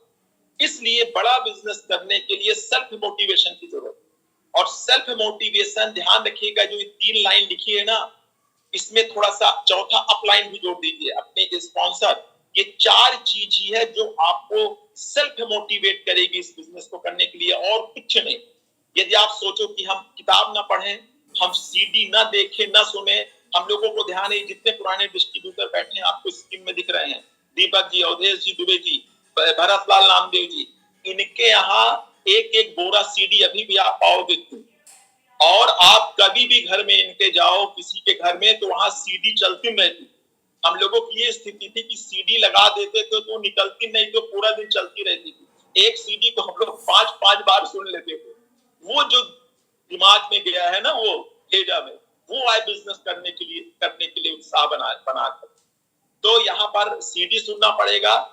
इसलिए बड़ा बिजनेस करने के लिए सेल्फ मोटिवेशन की जरूरत है। और सेल्फ मोटिवेशन, ध्यान रखिएगा जो ये 3 लाइन लिखी है ना, इसमें थोड़ा सा चौथा अपलाइन भी जोड़ दीजिए, अपने स्पॉन्सर। ये 4 चीज ही है जो आपको सेल्फ मोटिवेट करेगी इस बिजनेस को करने के लिए, और कुछ नहीं। यदि आप सोचो कि हम किताब ना पढ़ें, हम सीडी ना देखें, ना सुने, हम लोगों को ध्यान है, जितने पुराने डिस्ट्रीब्यूटर बैठे हैं आपको स्क्रीन में दिख रहे हैं, दीपक जी, अवधेश जी, दुबे जी, भरत लाल नामदेव जी, इनके यहाँ एक एक बोरा सीडी अभी भी आप पाओगे। और आप कभी भी घर में इनके जाओ किसी के घर में, तो वहां सीडी चलती रहती। हम लोगों की ये स्थिति थी कि सीडी लगा देते थे तो निकलती नहीं, तो पूरा दिन चलती रहती थी। एक सीडी को हम लोग 5-5 बार सुन लेते थे। वो जो दिमाग में गया है ना, वो भेजा में, वो आए बिजनेस करने के लिए उत्साह बना। तो यहाँ पर सीडी सुनना पड़ेगा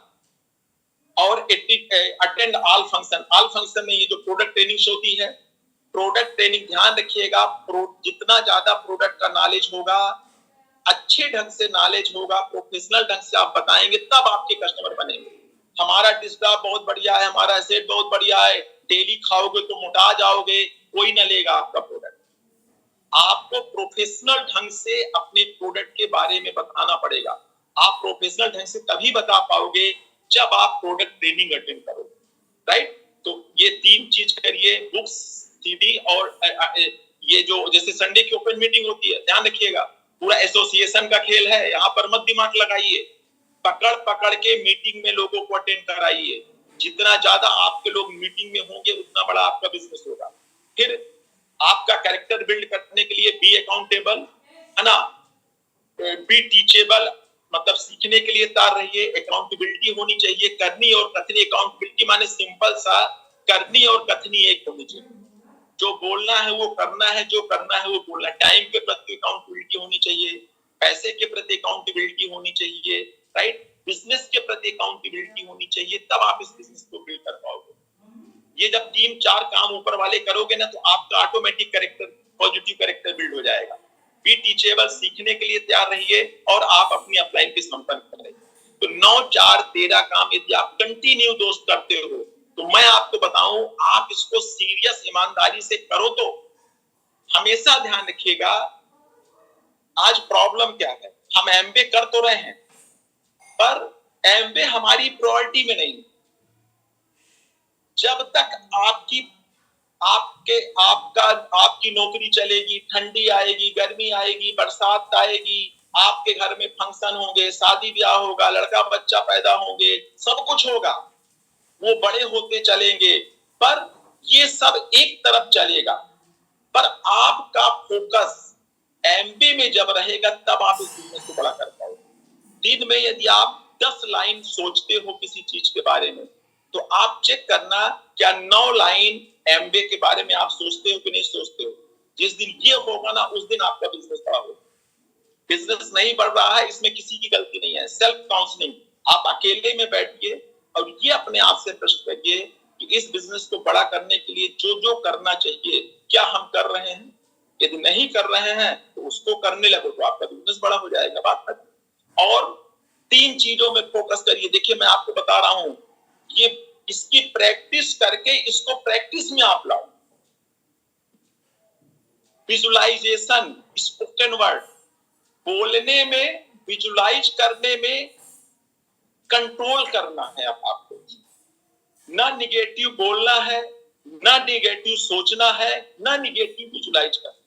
और attend all function. All function में ये जो प्रोडक्ट ट्रेनिंग होती है, प्रोडक्ट ट्रेनिंग, ध्यान रखिएगा, जितना ज्यादा प्रोडक्ट का नॉलेज होगा, अच्छे ढंग से नॉलेज होगा, प्रोफेशनल ढंग से आप बताएंगे, तब आपके कस्टमर बनेंगे। हमारा डिस्प्ले बहुत बढ़िया है, हमारा एसेट बहुत बढ़िया है, डेली खाओगे तो मोटा जाओगे, कोई ना लेगा आपका प्रोडक्ट। आपको प्रोफेशनल ढंग से अपने प्रोडक्ट के बारे में बताना पड़ेगा। आप प्रोफेशनल ढंग से तभी बता पाओगे जब आप प्रोडक्ट ट्रेनिंग अटेंड करोगे, राइट। तो ये 3 चीज करिए, बुक्स, सीडी और ये जो जैसे संडे की ओपन मीटिंग होती है, ध्यान रखिएगा, पूरा एसोसिएशन का खेल है, यहाँ पर मत दिमाग लगाइए, पकड़ पकड़ के मीटिंग में लोगों को अटेंड कराइए। जितना ज्यादा आपके लोग मीटिंग में होंगे उतना बड़ा आपका बिजनेस होगा। फिर आपका कैरेक्टर बिल्ड करने के लिए बी अकाउंटेबल, है ना, बी टीचेबल, मतलब सीखने के लिए तैयार रहिए, अकाउंटेबिलिटी होनी चाहिए, करनी और कथनी। अकाउंटेबिलिटी माने सिंपल सा, करनी और कथनी एक होनी चाहिए। जो बोलना है वो करना है, जो करना है वो बोलना है। टाइम के प्रति अकाउंटेबिलिटी होनी चाहिए, पैसे के प्रति अकाउंटेबिलिटी होनी चाहिए, राइट, बिजनेस के प्रति अकाउंटेबिलिटी होनी चाहिए, तब आप इस बिजनेस को बिल्ड कर पाओगे। ये जब 3-4 काम ऊपर वाले करोगे ना, तो आपका automatic character, positive character build हो जाएगा। बी टीचेबल, सीखने के लिए तैयार रहिए और आप अपनी अपलाइन के संपर्क करें। तो 9-4-13 काम यदि आप कंटिन्यू दोस्त करते हो, तो मैं आपको बताऊं, आप इसको सीरियस ईमानदारी से करो तो हमेशा ध्यान रखिएगा। आज प्रॉब्लम क्या है, हम एमबीए कर तो रहे हैं, पर एमबीए हमारी प्रायोरिटी में नहीं। जब तक आपकी नौकरी चलेगी, ठंडी आएगी, गर्मी आएगी, बरसात आएगी, आपके घर में फंक्शन होंगे, शादी ब्याह होगा, लड़का बच्चा पैदा होंगे, सब कुछ होगा, वो बड़े होते चलेंगे, पर ये सब एक तरफ चलेगा। पर आपका फोकस एमबीए में जब रहेगा, तब आप इस बिजनेस को बड़ा कर पाओगे। दिन में यदि आप 10 लाइन सोचते हो किसी चीज के बारे में, तो आप चेक करना क्या 9 लाइन एमबीए के बारे में आप सोचते हो कि नहीं सोचते हो। जिस दिन ये होगा ना, उस दिन आपका बिजनेस बड़ा होगा। बिजनेस नहीं बढ़ रहा है, इसमें किसी की गलती नहीं है। सेल्फ काउंसलिंग, आप अकेले में बैठिए और ये अपने आप से प्रश्न करिए कि इस बिजनेस को बड़ा करने के लिए जो जो करना चाहिए, क्या हम कर रहे हैं। यदि नहीं कर रहे हैं तो उसको करने लगो, तो आपका बिजनेस बड़ा हो जाएगा। बात खत्म। और 3 चीजों में फोकस करिए। देखिए, मैं आपको बता रहा हूं, ये इसकी प्रैक्टिस करके इसको प्रैक्टिस में आप लाओ। विजुअलाइजेशन, स्पोकन वर्ड, बोलने में, विजुअलाइज करने में कंट्रोल करना है आपको। ना निगेटिव बोलना है, ना निगेटिव सोचना है, ना निगेटिव विजुअलाइज करना।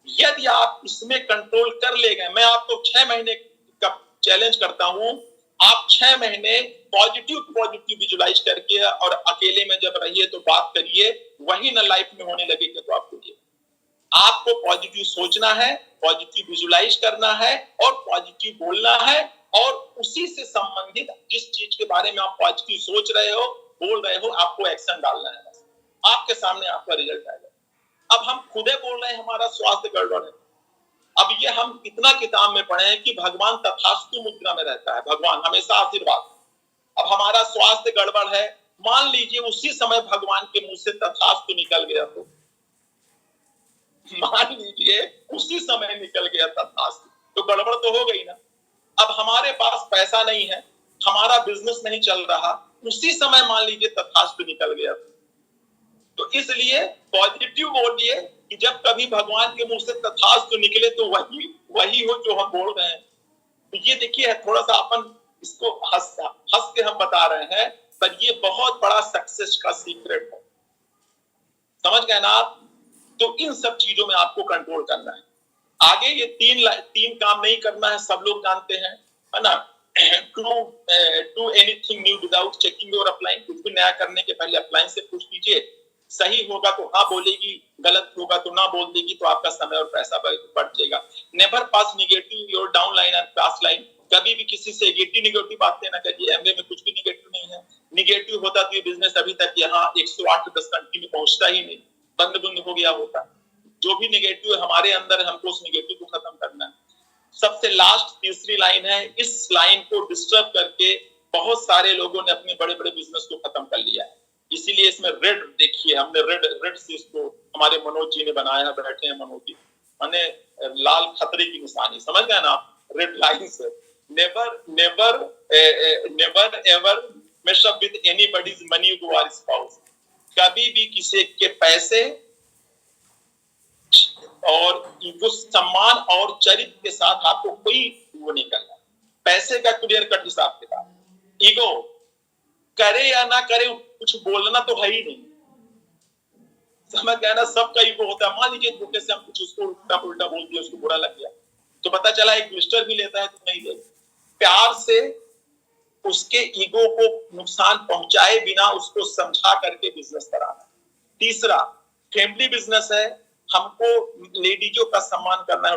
यदि आप इसमें कंट्रोल कर ले गए, मैं आपको 6 महीने का चैलेंज करता हूं, आप 6 महीने पॉजिटिव विजुअलाइज करके और अकेले में जब रहिए तो बात करिए, वही ना लाइफ में होने लगेगा। तो आपको पॉजिटिव सोचना है, पॉजिटिव विजुअलाइज करना है और पॉजिटिव बोलना है, और उसी से संबंधित जिस चीज के बारे में आप पॉजिटिव सोच रहे हो, बोल रहे हो, आपको एक्शन डालना है। बस आपके सामने आपका रिजल्ट आएगा। अब हम खुदे बोल रहे हैं हमारा स्वास्थ्य गड़बड़ है। अब ये हम इतना किताब में पढ़े हैं कि भगवान तथास्तु मुद्रा में रहता है, भगवान हमेशा आशीर्वाद। अब हमारा स्वास्थ्य गड़बड़ है, मान लीजिए उसी समय भगवान के मुंह से तथास्तु निकल गया, तो मान लीजिए उसी समय निकल गया तथास्तु, तो गड़बड़ तो हो गई ना। अब हमारे पास पैसा नहीं है, हमारा बिजनेस नहीं चल रहा, उसी समय मान लीजिए तथास्तु निकल गया, तो इसलिए पॉजिटिव बोलिए कि जब कभी भगवान के मुंह से तथास्तु निकले तो वही हो जो हम बोल रहे हैं। तो ये देखिए, थोड़ा सा अपन इसको हंस के हम बता रहे हैं, पर ये बहुत बड़ा सक्सेस का सीक्रेट है, समझ गए ना आप? तो इन सब चीजों में आपको कंट्रोल करना है। आगे ये तीन काम नहीं करना है, सब लोग जानते हैं, है ना? Do anything new without checking your upline. कुछ भी नया करने के पहले अपलाइन से पूछ लीजिए, सही होगा तो हाँ बोलेगी, गलत होगा तो ना बोल देगी, तो आपका समय और पैसा बढ़ जाएगा। Never pass negative your down line and pass line. कभी भी किसी से निगेटिव बातें ना करिए। एमवे में कुछ भी निगेटिव नहीं है। निगेटिव होता तो ये बिजनेस अभी तक यहाँ 108-10 कंट्री में पहुंचता ही नहीं, बंद हो गया होता। जो भी निगेटिव है हमारे अंदर, हमको उस निगेटिव को खत्म करना है। सबसे लास्ट तीसरी लाइन है, इस लाइन को डिस्टर्ब करके बहुत सारे लोगों ने अपने बड़े बड़े बिजनेस को खत्म कर लिया है। इसीलिए इसमें रेड देखिए, हमने रेड से इसको हमारे मनोज जी ने बनाया, बैठे हैं मनोज जी, माने लाल खतरे की निशानी, समझ गए ना? रेड लाइन से never ever mess up with anybody's money और स्पाउस। कभी भी किसी के पैसे और इनको सम्मान और चरित्र के साथ आपको कोई वो नहीं करना। पैसे का क्लियर कट हिसाब किताब। ईगो करे या ना करे, कुछ बोलना तो है ही नहीं, समझ गया ना? सबका ईगो होता है। मान लीजिए धोखे से हम कुछ उसको उल्टा बोल दिया, उसको बुरा लग गया, तो पता चला एक मिस्टर भी लेता है तो नहीं लेता। प्यार से उसके ईगो को नुकसान पहुंचाए बिना उसको समझा करके बिजनेस कराना। तीसरा, फैमिली बिजनेस है, हमको लेडीजों का सम्मान करना है।